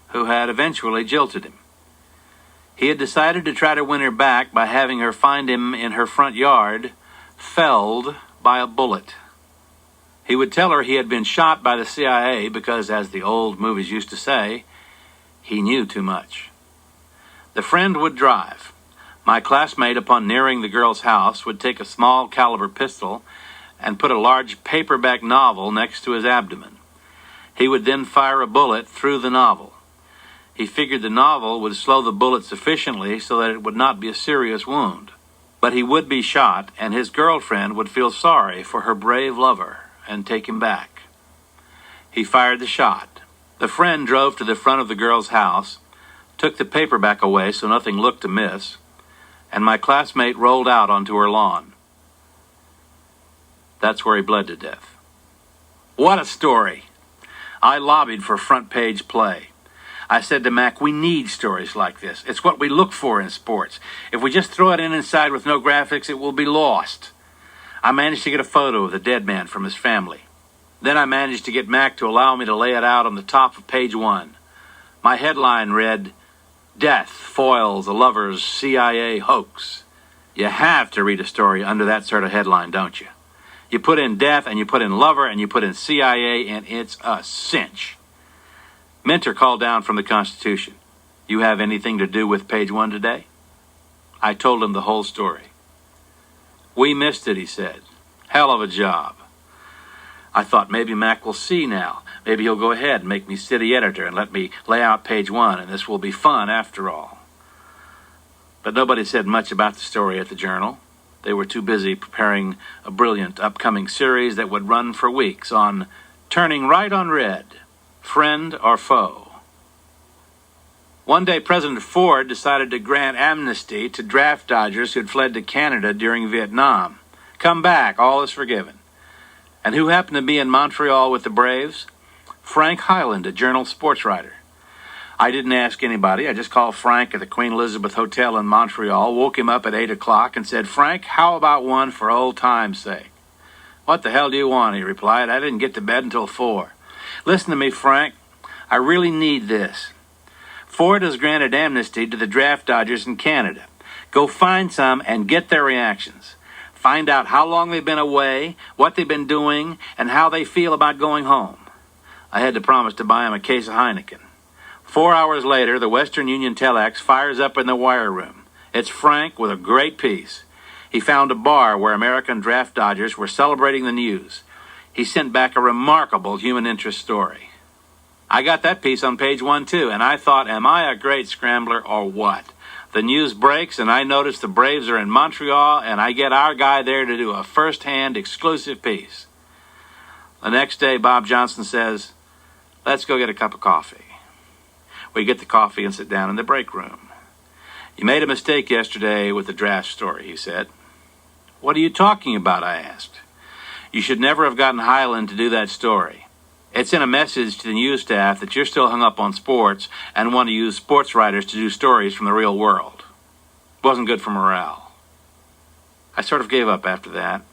who had eventually jilted him. He had decided to try to win her back by having her find him in her front yard, felled by a bullet. He would tell her he had been shot by the CIA because, as the old movies used to say, he knew too much. The friend would drive. My classmate, upon nearing the girl's house, would take a small caliber pistol and put a large paperback novel next to his abdomen. He would then fire a bullet through the novel. He figured the novel would slow the bullet sufficiently so that it would not be a serious wound. But he would be shot, and his girlfriend would feel sorry for her brave lover and take him back. He fired the shot. The friend drove to the front of the girl's house, took the paperback away so nothing looked amiss, and my classmate rolled out onto her lawn. That's where he bled to death. What a story! I lobbied for front page play. I said to Mac, we need stories like this. It's what we look for in sports. If we just throw it in inside with no graphics, it will be lost. I managed to get a photo of the dead man from his family. Then I managed to get Mac to allow me to lay it out on the top of page 1. My headline read, Death Foils a Lover's CIA Hoax. You have to read a story under that sort of headline, don't you? You put in death, and you put in lover, and you put in CIA, and it's a cinch. Minter called down from the Constitution. You have anything to do with page 1 today? I told him the whole story. We missed it, he said. Hell of a job. I thought maybe Mac will see now. Maybe he'll go ahead and make me city editor and let me lay out page 1, and this will be fun after all. But nobody said much about the story at the Journal. They were too busy preparing a brilliant upcoming series that would run for weeks on Turning Right on Red, Friend or Foe. One day, President Ford decided to grant amnesty to draft dodgers who had fled to Canada during Vietnam. Come back, all is forgiven. And who happened to be in Montreal with the Braves? Frank Highland, a Journal sports writer. I didn't ask anybody. I just called Frank at the Queen Elizabeth Hotel in Montreal, woke him up at 8 o'clock, and said, Frank, how about one for old time's sake? What the hell do you want? He replied. I didn't get to bed until 4. Listen to me, Frank. I really need this. Ford has granted amnesty to the draft dodgers in Canada. Go find some and get their reactions. Find out how long they've been away, what they've been doing, and how they feel about going home. I had to promise to buy him a case of Heineken. 4 hours later, the Western Union telex fires up in the wire room. It's Frank with a great piece. He found a bar where American draft dodgers were celebrating the news. He sent back a remarkable human interest story. I got that piece on page 1, too, and I thought, am I a great scrambler or what? The news breaks, and I notice the Braves are in Montreal, and I get our guy there to do a first-hand exclusive piece. The next day, Bob Johnson says, let's go get a cup of coffee. We get the coffee and sit down in the break room. You made a mistake yesterday with the draft story, he said. What are you talking about, I asked. You should never have gotten Hyland to do that story. It's in a message to the news staff that you're still hung up on sports and want to use sports writers to do stories from the real world. It wasn't good for morale. I sort of gave up after that.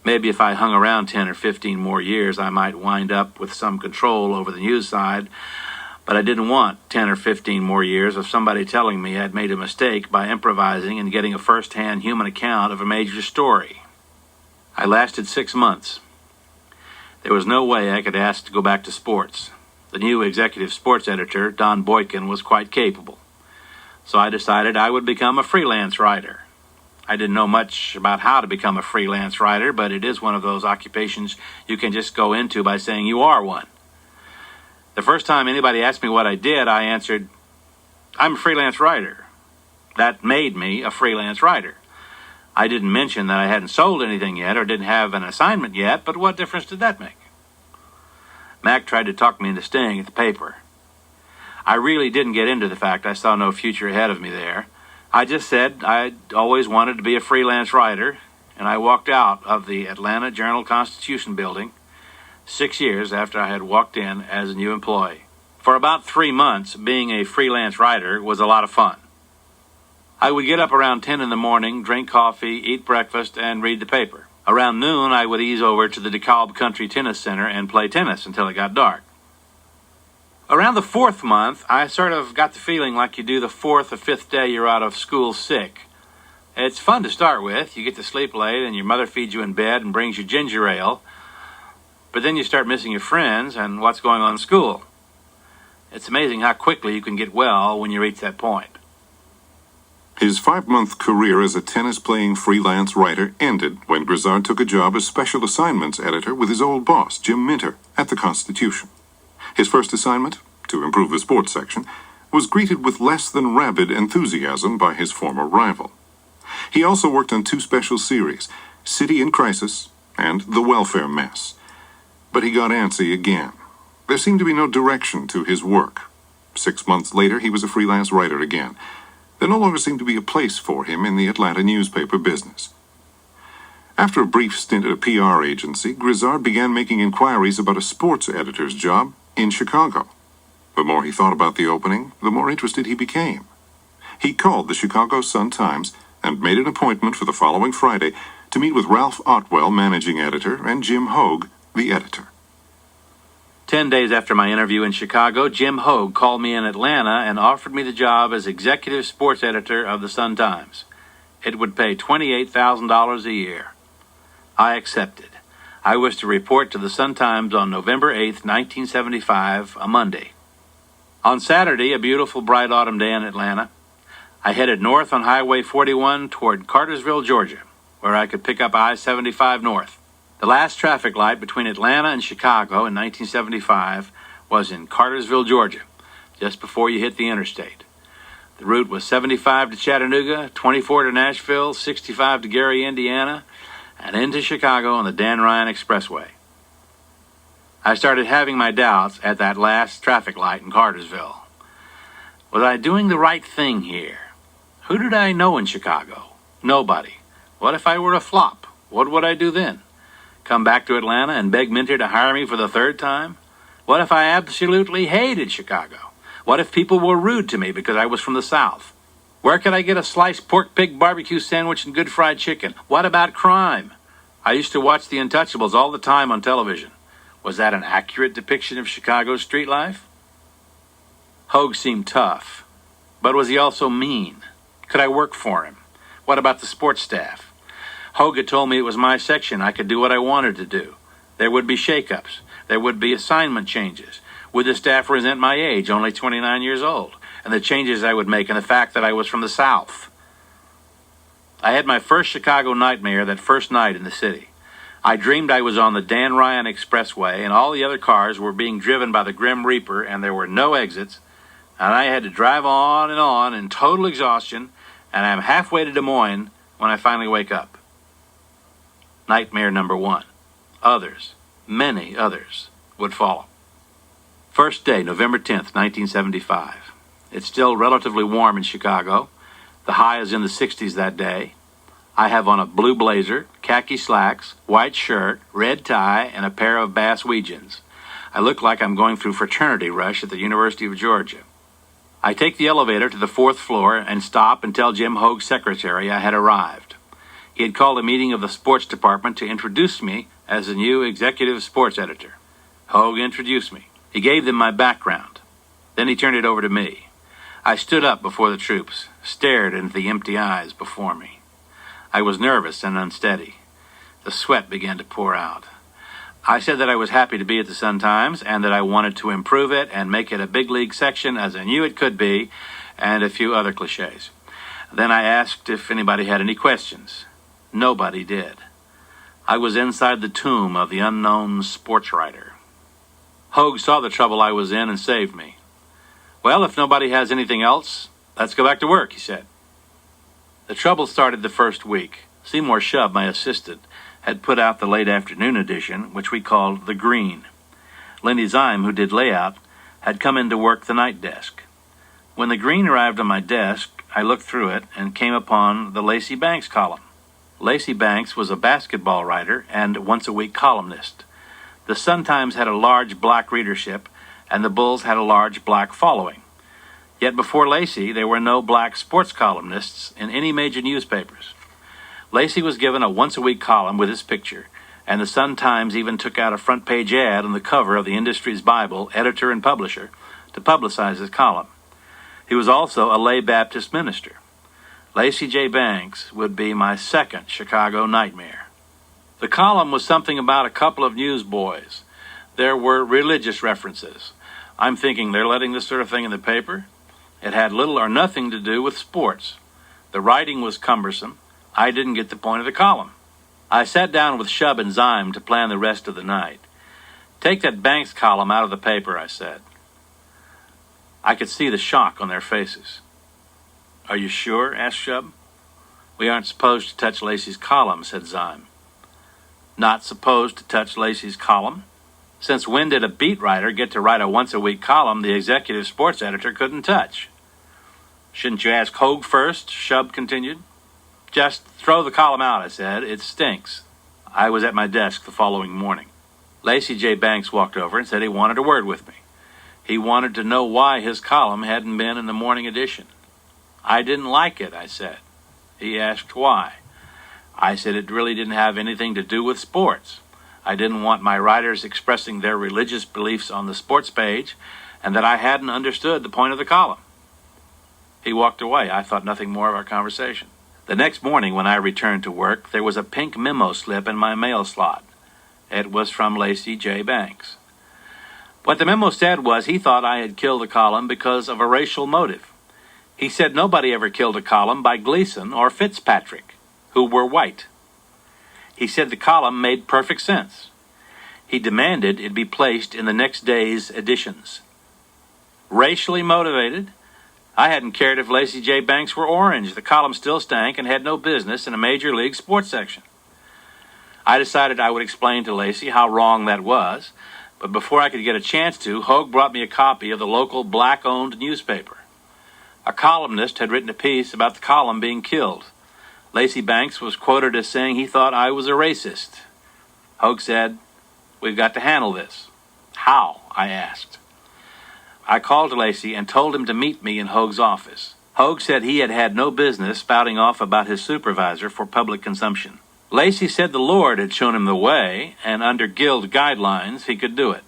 Maybe if I hung around 10 or 15 more years, I might wind up with some control over the news side, but I didn't want 10 or 15 more years of somebody telling me I'd made a mistake by improvising and getting a first-hand human account of a major story. I lasted 6 months. There was no way I could ask to go back to sports. The new executive sports editor, Don Boykin, was quite capable. So I decided I would become a freelance writer. I didn't know much about how to become a freelance writer, but it is one of those occupations you can just go into by saying you are one. The first time anybody asked me what I did, I answered, I'm a freelance writer. That made me a freelance writer. I didn't mention that I hadn't sold anything yet or didn't have an assignment yet, but what difference did that make? Mac tried to talk me into staying at the paper. I really didn't get into the fact I saw no future ahead of me there. I just said I'd always wanted to be a freelance writer, and I walked out of the Atlanta Journal-Constitution building 6 years after I had walked in as a new employee. For about 3 months, being a freelance writer was a lot of fun. I would get up around 10 in the morning, drink coffee, eat breakfast, and read the paper. Around noon, I would ease over to the DeKalb Country Tennis Center and play tennis until it got dark. Around the 4th month, I sort of got the feeling like you do the 4th or 5th day you're out of school sick. It's fun to start with. You get to sleep late, and your mother feeds you in bed and brings you ginger ale. But then you start missing your friends and what's going on in school. It's amazing how quickly you can get well when you reach that point. His 5-month career as a tennis-playing freelance writer ended when Grizzard took a job as special assignments editor with his old boss, Jim Minter, at the Constitution. His first assignment, to improve the sports section, was greeted with less than rabid enthusiasm by his former rival. He also worked on 2 special series, City in Crisis and The Welfare Mess. But he got antsy again. There seemed to be no direction to his work. 6 months later, he was a freelance writer again. There no longer seemed to be a place for him in the Atlanta newspaper business. After a brief stint at a PR agency, Grizzard began making inquiries about a sports editor's job in Chicago. The more he thought about the opening, the more interested he became. He called the Chicago Sun-Times and made an appointment for the following Friday to meet with Ralph Otwell, managing editor, and Jim Hogue, the editor. 10 days after my interview in Chicago, Jim Hogue called me in Atlanta and offered me the job as executive sports editor of the Sun-Times. It would pay $28,000 a year. I accepted. I was to report to the Sun-Times on November 8th, 1975, a Monday. On Saturday, a beautiful bright autumn day in Atlanta, I headed north on Highway 41 toward Cartersville, Georgia, where I could pick up I-75 north. The last traffic light between Atlanta and Chicago in 1975 was in Cartersville, Georgia, just before you hit the interstate. The route was 75 to Chattanooga, 24 to Nashville, 65 to Gary, Indiana, and into Chicago on the Dan Ryan Expressway. I started having my doubts at that last traffic light in Cartersville. Was I doing the right thing here? Who did I know in Chicago? Nobody. What if I were a flop? What would I do then? Come back to Atlanta and beg Minter to hire me for the 3rd time? What if I absolutely hated Chicago? What if people were rude to me because I was from the South? Where could I get a sliced pork pig barbecue sandwich and good fried chicken? What about crime? I used to watch The Untouchables all the time on television. Was that an accurate depiction of Chicago's street life? Hogue seemed tough, but was he also mean? Could I work for him? What about the sports staff? Hogue had told me it was my section. I could do what I wanted to do. There would be shakeups. There would be assignment changes. Would the staff resent my age, only 29 years old, and the changes I would make and the fact that I was from the South? I had my first Chicago nightmare that first night in the city. I dreamed I was on the Dan Ryan Expressway and all the other cars were being driven by the Grim Reaper and there were no exits, and I had to drive on in total exhaustion, and I'm halfway to Des Moines when I finally wake up. Nightmare number 1. Others, many others, would follow. First day, November 10th, 1975. It's still relatively warm in Chicago. The high is in the 60s that day. I have on a blue blazer, khaki slacks, white shirt, red tie, and a pair of Bass Weejuns. I look like I'm going through fraternity rush at the University of Georgia. I take the elevator to the 4th floor and stop and tell Jim Hoag's secretary I had arrived. He had called a meeting of the sports department to introduce me as the new executive sports editor. Hoag introduced me. He gave them my background. Then he turned it over to me. I stood up before the troops, stared into the empty eyes before me. I was nervous and unsteady. The sweat began to pour out. I said that I was happy to be at the Sun-Times and that I wanted to improve it and make it a big league section as I knew it could be, and a few other cliches. Then I asked if anybody had any questions. Nobody did. I was inside the tomb of the unknown sports writer. Hoag saw the trouble I was in and saved me. Well, if nobody has anything else, let's go back to work, he said. The trouble started the first week. Seymour Shubb, my assistant, had put out the late afternoon edition, which we called The Green. Lindy Zyme, who did layout, had come in to work the night desk. When The Green arrived on my desk, I looked through it and came upon the Lacey Banks column. Lacey Banks was a basketball writer and once-a-week columnist. The Sun-Times had a large black readership, and the Bulls had a large black following. Yet before Lacey, there were no black sports columnists in any major newspapers. Lacey was given a once-a-week column with his picture, and the Sun-Times even took out a front-page ad on the cover of the industry's Bible, editor and publisher, to publicize his column. He was also a lay Baptist minister. Lacey J. Banks would be my second Chicago nightmare. The column was something about a couple of newsboys. There were religious references. I'm thinking they're letting this sort of thing in the paper? It had little or nothing to do with sports. The writing was cumbersome. I didn't get the point of the column. I sat down with Shubb and Zyme to plan the rest of the night. Take that Banks column out of the paper, I said. I could see the shock on their faces. Are you sure? Asked Shubb. We aren't supposed to touch Lacey's column, said Zyme. Not supposed to touch Lacey's column? Since when did a beat writer get to write a once-a-week column the executive sports editor couldn't touch? Shouldn't you ask Hoag first? Shubb continued. Just throw the column out, I said. It stinks. I was at my desk the following morning. Lacey J. Banks walked over and said he wanted a word with me. He wanted to know why his column hadn't been in the morning edition. I didn't like it, I said. He asked why. I said it really didn't have anything to do with sports. I didn't want my writers expressing their religious beliefs on the sports page, and that I hadn't understood the point of the column. He walked away. I thought nothing more of our conversation. The next morning when I returned to work, there was a pink memo slip in my mail slot. It was from Lacey J. Banks. What the memo said was he thought I had killed the column because of a racial motive. He said nobody ever killed a column by Gleason or Fitzpatrick, who were white. He said the column made perfect sense. He demanded it be placed in the next day's editions. Racially motivated? I hadn't cared if Lacey J. Banks were orange. The column still stank and had no business in a major league sports section. I decided I would explain to Lacey how wrong that was, but before I could get a chance to, Hoag brought me a copy of the local black-owned newspaper. A columnist had written a piece about the column being killed. Lacey Banks was quoted as saying he thought I was a racist. Hoag said, "We've got to handle this." How? I asked. I called Lacey and told him to meet me in Hoag's office. Hoag said he had had no business spouting off about his supervisor for public consumption. Lacey said the Lord had shown him the way, and under Guild guidelines, he could do it.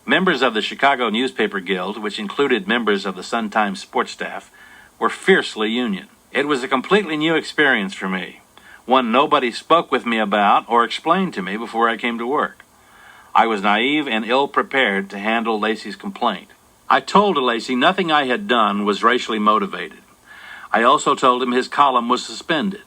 Members of the Chicago Newspaper Guild, which included members of the Sun-Times sports staff, were fiercely union. It was a completely new experience for me, one nobody spoke with me about or explained to me before I came to work. I was naive and ill-prepared to handle Lacey's complaint. I told Lacey nothing I had done was racially motivated. I also told him his column was suspended.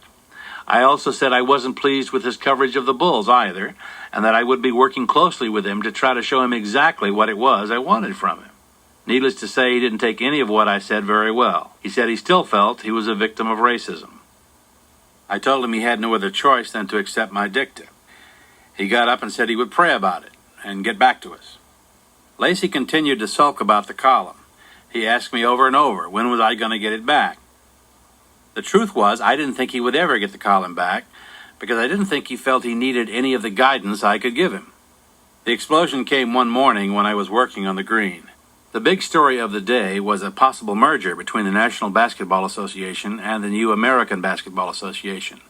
I also said I wasn't pleased with his coverage of the Bulls either, and that I would be working closely with him to try to show him exactly what it was I wanted from him. Needless to say, he didn't take any of what I said very well. He said he still felt he was a victim of racism. I told him he had no other choice than to accept my dicta. He got up and said he would pray about it and get back to us. Lacey continued to sulk about the column. He asked me over and over, when was I going to get it back? The truth was, I didn't think he would ever get the column back, because I didn't think he felt he needed any of the guidance I could give him. The explosion came one morning when I was working on the green. The big story of the day was a possible merger between the National Basketball Association and the new American Basketball Association.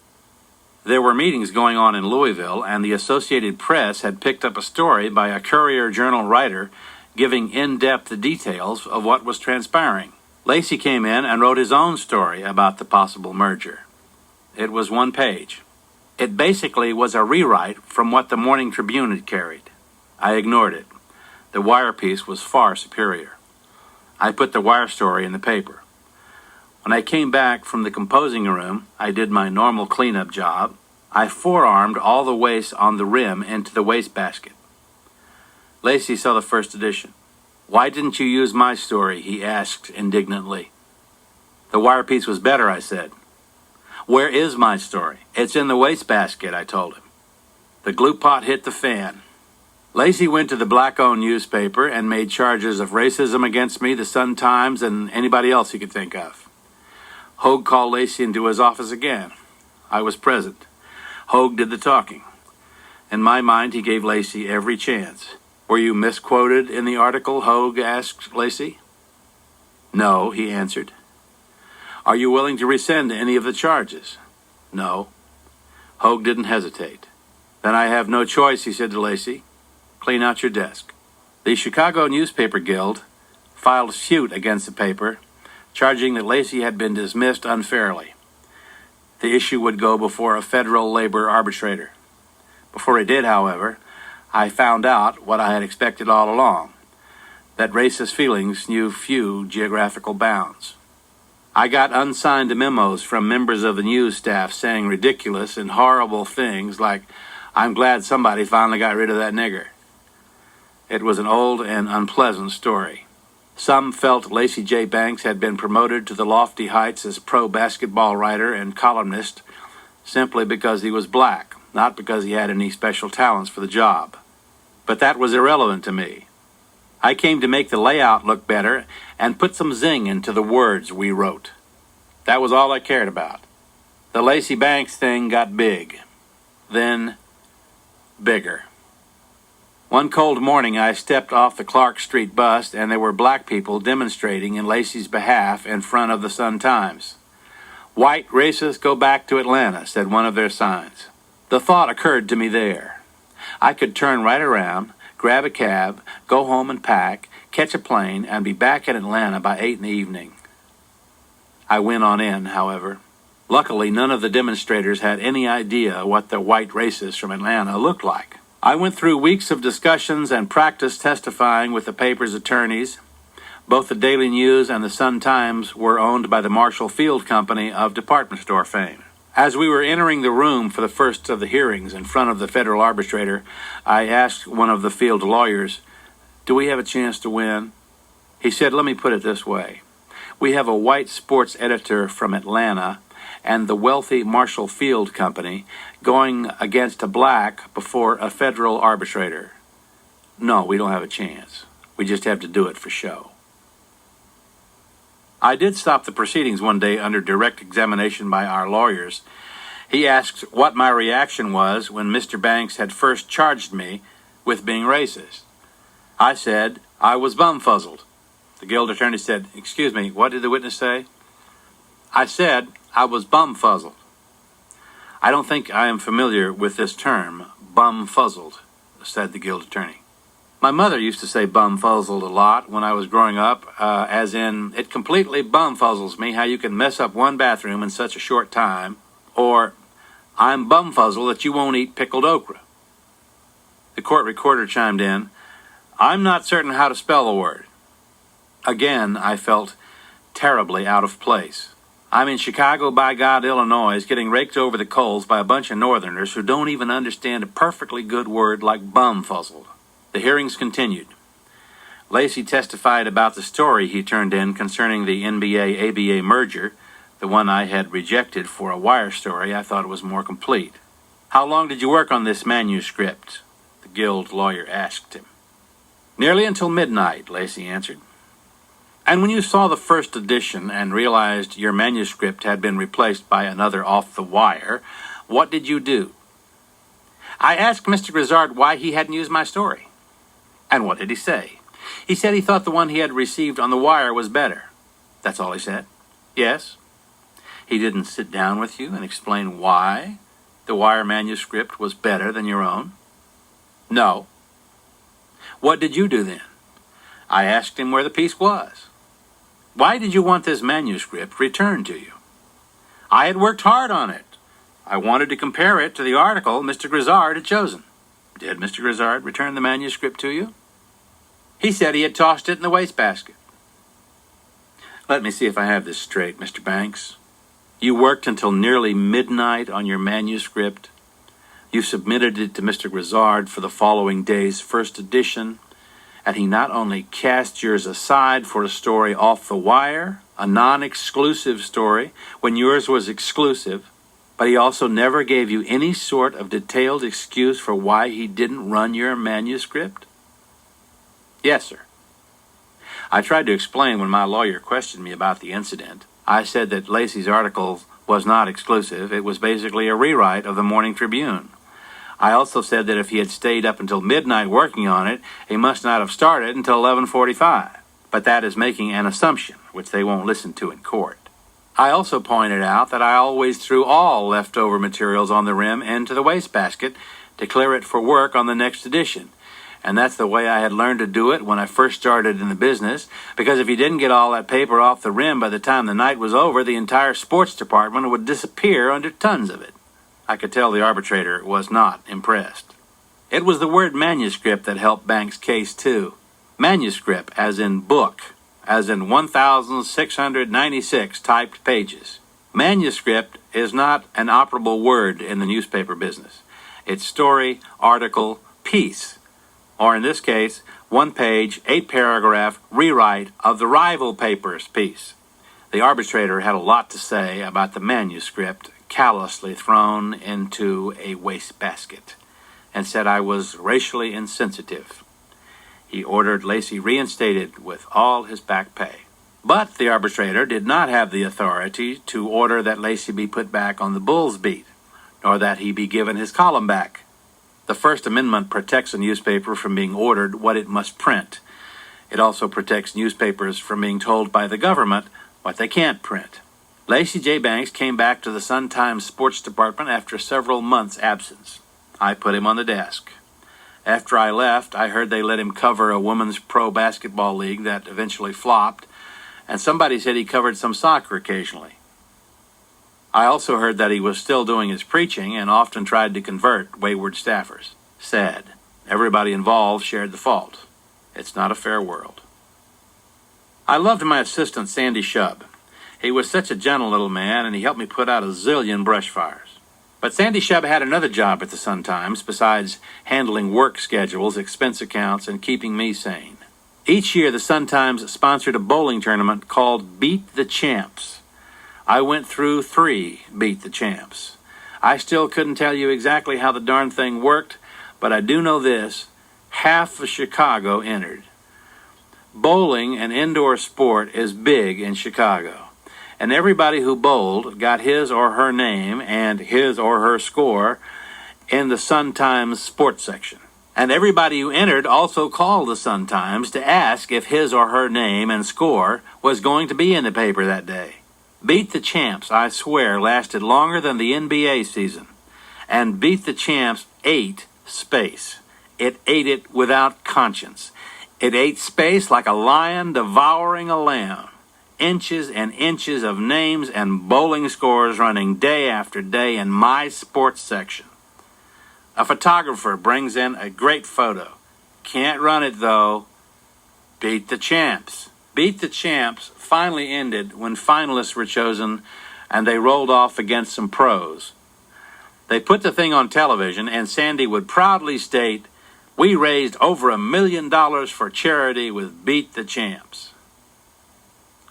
There were meetings going on in Louisville, and the Associated Press had picked up a story by a Courier-Journal writer giving in-depth details of what was transpiring. Lacey came in and wrote his own story about the possible merger. It was one page. It basically was a rewrite from what the Morning Tribune had carried. I ignored it. The Wire piece was far superior. I put the Wire story in the paper. When I came back from the composing room, I did my normal cleanup job. I forearmed all the waste on the rim into the wastebasket. Lacey saw the first edition. "Why didn't you use my story?" he asked indignantly. "The Wire piece was better," I said. "Where is my story?" "It's in the wastebasket," I told him. The glue pot hit the fan. Lacey went to the black-owned newspaper and made charges of racism against me, the Sun-Times, and anybody else he could think of. Hogue called Lacey into his office again. I was present. Hogue did the talking. In my mind, he gave Lacey every chance. "Were you misquoted in the article?" Hogue asked Lacey. "No," he answered. "Are you willing to rescind any of the charges?" "No." Hogue didn't hesitate. "Then I have no choice," he said to Lacey. "Clean out your desk." The Chicago Newspaper Guild filed suit against the paper, charging that Lacey had been dismissed unfairly. The issue would go before a federal labor arbitrator. Before it did, however, I found out what I had expected all along, that racist feelings knew few geographical bounds. I got unsigned memos from members of the news staff saying ridiculous and horrible things like, "I'm glad somebody finally got rid of that nigger." It was an old and unpleasant story. Some felt Lacey J. Banks had been promoted to the lofty heights as pro-basketball writer and columnist simply because he was black, not because he had any special talents for the job. But that was irrelevant to me. I came to make the layout look better and put some zing into the words we wrote. That was all I cared about. The Lacey Banks thing got big. Then, bigger. One cold morning, I stepped off the Clark Street bus, and there were black people demonstrating in Lacey's behalf in front of the Sun-Times. "White racists go back to Atlanta," said one of their signs. The thought occurred to me there. I could turn right around, grab a cab, go home and pack, catch a plane, and be back in Atlanta by 8 in the evening. I went on in, however. Luckily, none of the demonstrators had any idea what the white racists from Atlanta looked like. I went through weeks of discussions and practice testifying with the paper's attorneys. Both the Daily News and the Sun-Times were owned by the Marshall Field Company of department store fame. As we were entering the room for the first of the hearings in front of the federal arbitrator, I asked one of the field lawyers, "Do we have a chance to win?" He said, "Let me put it this way. We have a white sports editor from Atlanta and the wealthy Marshall Field Company going against a black before a federal arbitrator. No, we don't have a chance. We just have to do it for show." I did stop the proceedings one day under direct examination by our lawyers. He asked what my reaction was when Mr. Banks had first charged me with being racist. I said I was bumfuzzled. The guild attorney said, "Excuse me, what did the witness say?" I said I was bumfuzzled. "I don't think I am familiar with this term, bumfuzzled," said the guild attorney. My mother used to say bumfuzzled a lot when I was growing up, as in, "It completely bumfuzzles me how you can mess up one bathroom in such a short time," or, "I'm bumfuzzled that you won't eat pickled okra." The court recorder chimed in, "I'm not certain how to spell the word." Again, I felt terribly out of place. I'm in Chicago, by God, Illinois, getting raked over the coals by a bunch of Northerners who don't even understand a perfectly good word like bumfuzzled. The hearings continued. Lacy testified about the story he turned in concerning the NBA-ABA merger, the one I had rejected for a wire story I thought was more complete. How long did you work on this manuscript? The Guild lawyer asked him. Nearly until midnight, Lacy answered. And when you saw the first edition and realized your manuscript had been replaced by another off the wire, what did you do? I asked Mr. Grizzard why he hadn't used my story. And what did he say? He said he thought the one he had received on the wire was better. That's all he said? Yes. He didn't sit down with you and explain why the wire manuscript was better than your own? No. What did you do then? I asked him where the piece was. Why did you want this manuscript returned to you? I had worked hard on it. I wanted to compare it to the article Mr. Grizzard had chosen. Did Mr. Grizzard return the manuscript to you? He said he had tossed it in the wastebasket. Let me see if I have this straight, Mr. Banks. You worked until nearly midnight on your manuscript. You submitted it to Mr. Grizzard for the following day's first edition, and he not only cast yours aside for a story off the wire, a non-exclusive story, when yours was exclusive, but he also never gave you any sort of detailed excuse for why he didn't run your manuscript? Yes, sir. I tried to explain when my lawyer questioned me about the incident. I said that Lacy's article was not exclusive. It was basically a rewrite of the Morning Tribune. I also said that if he had stayed up until midnight working on it, he must not have started until 11:45. But that is making an assumption, which they won't listen to in court. I also pointed out that I always threw all leftover materials on the rim into the wastebasket to clear it for work on the next edition. And that's the way I had learned to do it when I first started in the business, because if you didn't get all that paper off the rim by the time the night was over, the entire sports department would disappear under tons of it. I could tell the arbitrator was not impressed. It was the word manuscript that helped Banks' case, too. Manuscript, as in book, as in 1,696 typed pages. Manuscript is not an operable word in the newspaper business. It's story, article, piece, or in this case, 1-page, 8-paragraph rewrite of the rival paper's piece. The arbitrator had a lot to say about the manuscript callously thrown into a wastebasket, and said I was racially insensitive. He ordered Lacy reinstated with all his back pay. But the arbitrator did not have the authority to order that Lacy be put back on the Bulls beat, nor that he be given his column back. The First Amendment protects a newspaper from being ordered what it must print. It also protects newspapers from being told by the government what they can't print. Lacy J. Banks came back to the Sun-Times sports department after several months' absence. I put him on the desk. After I left, I heard they let him cover a women's pro basketball league that eventually flopped, and somebody said he covered some soccer occasionally. I also heard that he was still doing his preaching and often tried to convert wayward staffers. Sad. Everybody involved shared the fault. It's not a fair world. I loved my assistant, Sandy Shub. He was such a gentle little man, and he helped me put out a zillion brush fires. But Sandy Shub had another job at the Sun-Times besides handling work schedules, expense accounts, and keeping me sane. Each year, the Sun-Times sponsored a bowling tournament called Beat the Champs. I went through 3 Beat the Champs. I still couldn't tell you exactly how the darn thing worked, but I do know this: half of Chicago entered. Bowling, an indoor sport, is big in Chicago, and everybody who bowled got his or her name and his or her score in the Sun-Times sports section. And everybody who entered also called the Sun-Times to ask if his or her name and score was going to be in the paper that day. Beat the Champs, I swear, lasted longer than the NBA season. And Beat the Champs ate space. It ate it without conscience. It ate space like a lion devouring a lamb. Inches and inches of names and bowling scores running day after day in my sports section. A photographer brings in a great photo. Can't run it, though. Beat the Champs. Beat the Champs finally ended when finalists were chosen and they rolled off against some pros. They put the thing on television, and Sandy would proudly state, "We raised over $1 million for charity with Beat the Champs."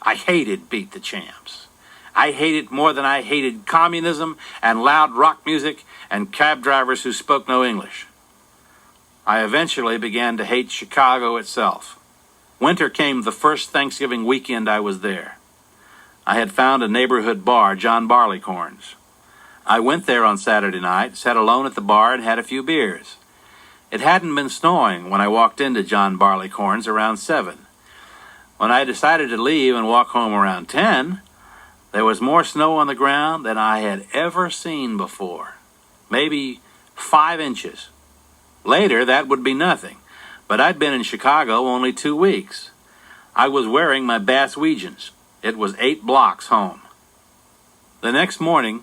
I hated Beat the Champs. I hated it more than I hated communism and loud rock music and cab drivers who spoke no English. I eventually began to hate Chicago itself. Winter came the first Thanksgiving weekend I was there. I had found a neighborhood bar, John Barleycorn's. I went there on Saturday night, sat alone at the bar, and had a few beers. It hadn't been snowing when I walked into John Barleycorn's around 7. When I decided to leave and walk home around 10, there was more snow on the ground than I had ever seen before. Maybe 5 inches. Later, that would be nothing, but I'd been in Chicago only 2 weeks. I was wearing my Bass Weegians. It was 8 blocks home. The next morning,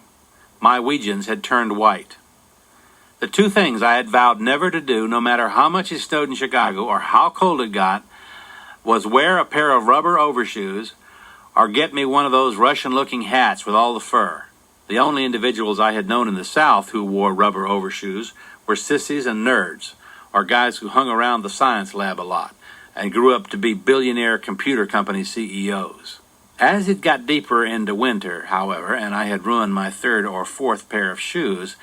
my Weegians had turned white. The 2 things I had vowed never to do, no matter how much it snowed in Chicago or how cold it got, was wear a pair of rubber overshoes or get me one of those Russian-looking hats with all the fur. The only individuals I had known in the South who wore rubber overshoes were sissies and nerds, or guys who hung around the science lab a lot and grew up to be billionaire computer company CEOs. As it got deeper into winter, however, and I had ruined my 3rd or 4th pair of shoes,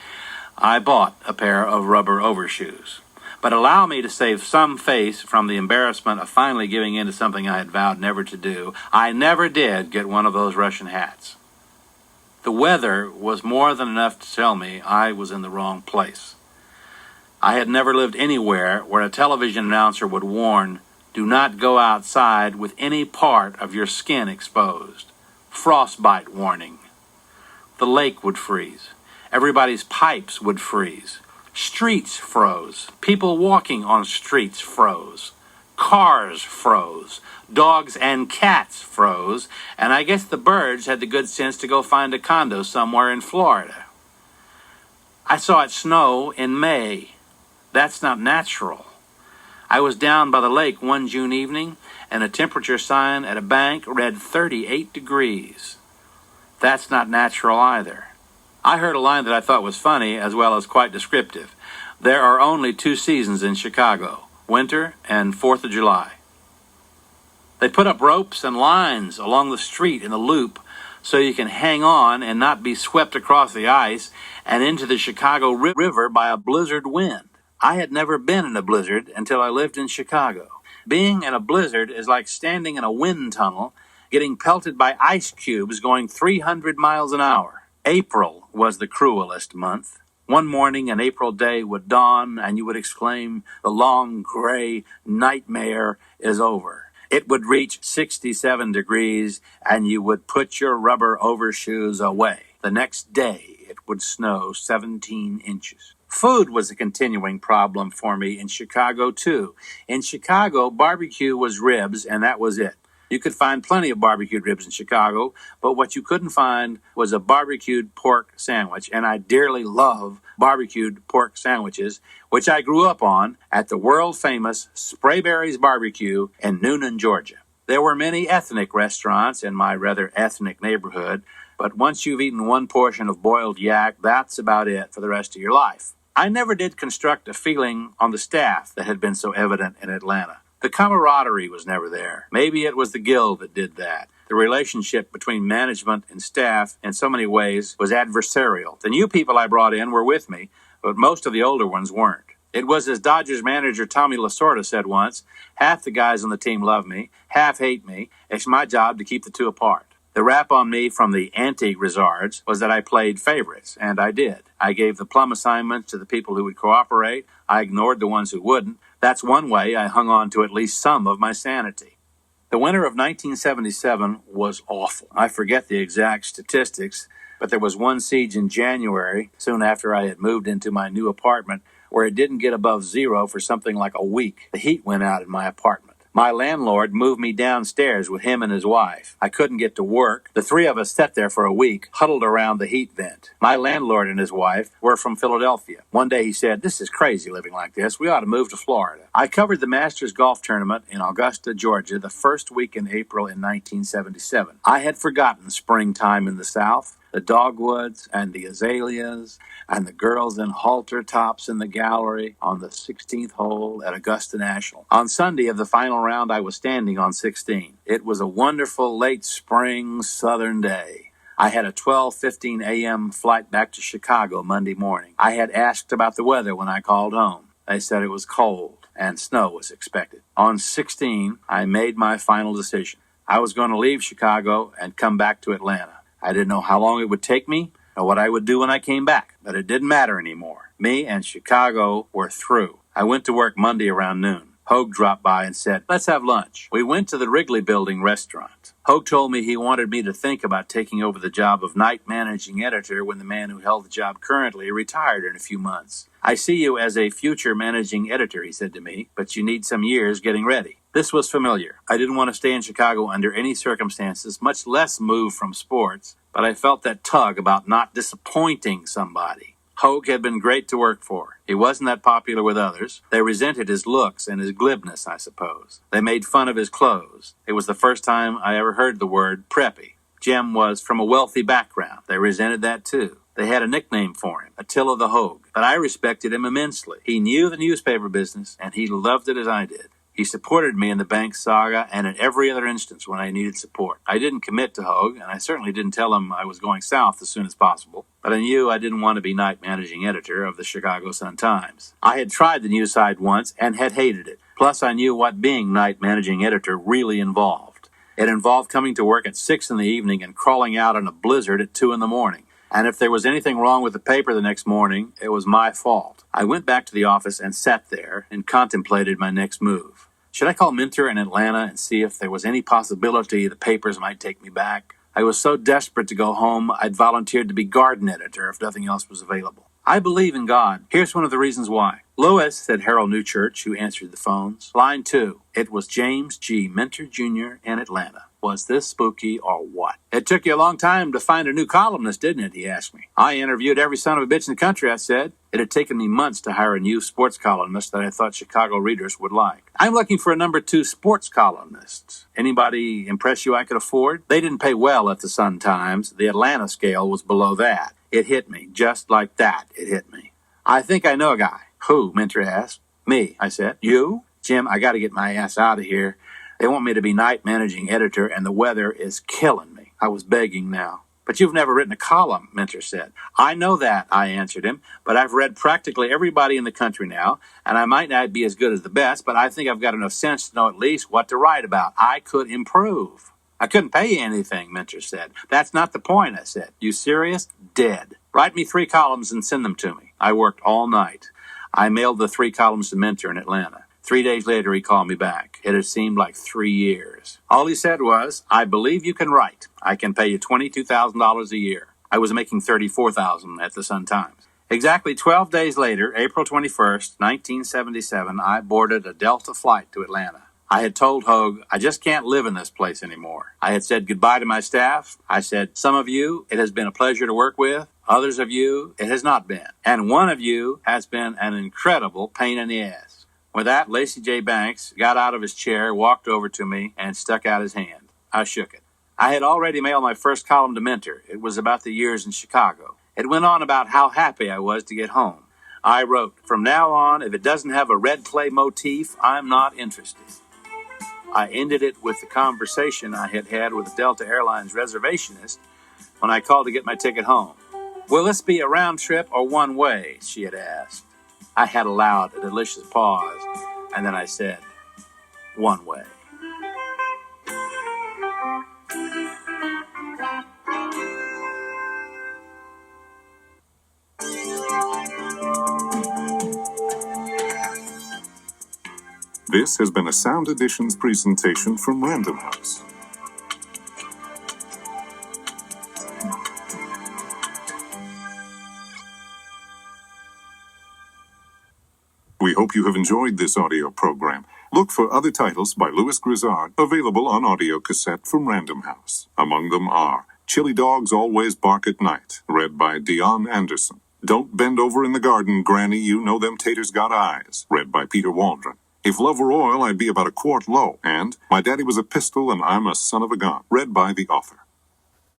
I bought a pair of rubber overshoes. But allow me to save some face from the embarrassment of finally giving in to something I had vowed never to do. I never did get one of those Russian hats. The weather was more than enough to tell me I was in the wrong place. I had never lived anywhere where a television announcer would warn, "Do not go outside with any part of your skin exposed. Frostbite warning." The lake would freeze. Everybody's pipes would freeze. Streets froze. People walking on streets froze. Cars froze. Dogs and cats froze. And I guess the birds had the good sense to go find a condo somewhere in Florida. I saw it snow in May. That's not natural. I was down by the lake one June evening, and a temperature sign at a bank read 38 degrees. That's not natural either. I heard a line that I thought was funny as well as quite descriptive. There are only 2 seasons in Chicago, winter and 4th of July. They put up ropes and lines along the street in a loop so you can hang on and not be swept across the ice and into the Chicago River by a blizzard wind. I had never been in a blizzard until I lived in Chicago. Being in a blizzard is like standing in a wind tunnel, getting pelted by ice cubes going 300 miles an hour. April was the cruelest month. One morning an April day would dawn and you would exclaim, "The long gray nightmare is over." It would reach 67 degrees and you would put your rubber overshoes away. The next day it would snow 17 inches. Food was a continuing problem for me in Chicago, too. In Chicago, barbecue was ribs, and that was it. You could find plenty of barbecued ribs in Chicago, but what you couldn't find was a barbecued pork sandwich, and I dearly love barbecued pork sandwiches, which I grew up on at the world-famous Sprayberry's Barbecue in Noonan, Georgia. There were many ethnic restaurants in my rather ethnic neighborhood, but once you've eaten one portion of boiled yak, that's about it for the rest of your life. I never did construct a feeling on the staff that had been so evident in Atlanta. The camaraderie was never there. Maybe it was the Guild that did that. The relationship between management and staff in so many ways was adversarial. The new people I brought in were with me, but most of the older ones weren't. It was as Dodgers manager Tommy Lasorda said once, "Half the guys on the team love me, half hate me. It's my job to keep the two apart." The rap on me from the anti-Grizzards was that I played favorites, and I did. I gave the plum assignments to the people who would cooperate. I ignored the ones who wouldn't. That's one way I hung on to at least some of my sanity. The winter of 1977 was awful. I forget the exact statistics, but there was one siege in January, soon after I had moved into my new apartment, where it didn't get above 0 for something like a week. The heat went out in my apartment. My landlord moved me downstairs with him and his wife. I couldn't get to work. The 3 of us sat there for a week, huddled around the heat vent. My landlord and his wife were from Philadelphia. One day he said, "This is crazy living like this. We ought to move to Florida." I covered the Masters Golf Tournament in Augusta, Georgia, the first week in April in 1977. I had forgotten springtime in the South. The dogwoods and the azaleas and the girls in halter tops in the gallery on the 16th hole at Augusta National. On Sunday of the final round, I was standing on 16. It was a wonderful late spring southern day. I had a 12:15 a.m. flight back to Chicago Monday morning. I had asked about the weather when I called home. They said it was cold and snow was expected. On 16, I made my final decision. I was going to leave Chicago and come back to Atlanta. I didn't know how long it would take me or what I would do when I came back, but it didn't matter anymore. Me and Chicago were through. I went to work Monday around noon. Hogue dropped by and said, "Let's have lunch." We went to the Wrigley Building restaurant. Hogue told me he wanted me to think about taking over the job of night managing editor when the man who held the job currently retired in a few months. "I see you as a future managing editor," he said to me, "but you need some years getting ready." This was familiar. I didn't want to stay in Chicago under any circumstances, much less move from sports, but I felt that tug about not disappointing somebody. Hogue had been great to work for. He wasn't that popular with others. They resented his looks and his glibness, I suppose. They made fun of his clothes. It was the first time I ever heard the word preppy. Jim was from a wealthy background. They resented that too. They had a nickname for him, Attila the Hogue, but I respected him immensely. He knew the newspaper business, and he loved it as I did. He supported me in the bank saga and in every other instance when I needed support. I didn't commit to Hogue, and I certainly didn't tell him I was going south as soon as possible, but I knew I didn't want to be night managing editor of the Chicago Sun-Times. I had tried the news side once and had hated it. Plus, I knew what being night managing editor really involved. It involved coming to work at 6 in the evening and crawling out in a blizzard at 2 in the morning. And if there was anything wrong with the paper the next morning, it was my fault. I went back to the office and sat there and contemplated my next move. Should I call Minter in Atlanta and see if there was any possibility the papers might take me back? I was so desperate to go home, I'd volunteered to be garden editor if nothing else was available. I believe in God. Here's one of the reasons why. "Louis," said Harold Newchurch, who answered the phones. Line 2. It was James G. Minter, Jr. in Atlanta. Was this spooky or what? "It took you a long time to find a new columnist, didn't it?" he asked me. "I interviewed every son of a bitch in the country," I said. "It had taken me months to hire a new sports columnist that I thought Chicago readers would like. I'm looking for a number 2 sports columnist. Anybody impress you I could afford?" They didn't pay well at the Sun-Times. The Atlanta scale was below that. It hit me. Just like that, it hit me. "I think I know a guy." "Who?" Minter asked. "Me," I said. "You?" "Jim, I got to get my ass out of here. They want me to be night managing editor, and the weather is killing me." I was begging now. "But you've never written a column," Minter said. "I know that," I answered him, "but I've read practically everybody in the country now, and I might not be as good as the best, but I think I've got enough sense to know at least what to write about. I could improve." "I couldn't pay you anything," Minter said. "That's not the point," I said. "You serious?" "Dead. Write me 3 columns and send them to me." I worked all night. I mailed the 3 columns to Minter in Atlanta. 3 days later, he called me back. It had seemed like 3 years. All he said was, "I believe you can write. I can pay you $22,000 a year." I was making $34,000 at the Sun-Times. Exactly 12 days later, April 21st, 1977, I boarded a Delta flight to Atlanta. I had told Hogue, "I just can't live in this place anymore." I had said goodbye to my staff. I said, "Some of you, it has been a pleasure to work with. Others of you, it has not been. And one of you has been an incredible pain in the ass." With that, Lacey J. Banks got out of his chair, walked over to me, and stuck out his hand. I shook it. I had already mailed my first column to Minter. It was about the years in Chicago. It went on about how happy I was to get home. I wrote, "From now on, if it doesn't have a red clay motif, I'm not interested." I ended it with the conversation I had had with the Delta Airlines reservationist when I called to get my ticket home. "Will this be a round trip or one way?" she had asked. I had allowed a delicious pause, and then I said, "One way." This has been a Sound Editions presentation from Random House. We hope you have enjoyed this audio program. Look for other titles by Louis Grizzard available on audio cassette from Random House. Among them are Chili Dogs Always Bark at Night, read by Dion Anderson. Don't Bend Over in the Garden, Granny, You Know Them Taters Got Eyes, read by Peter Waldron. If Love Were Oil, I'd Be About a Quart Low, and My Daddy Was a Pistol and I'm a Son of a Gun, read by the author.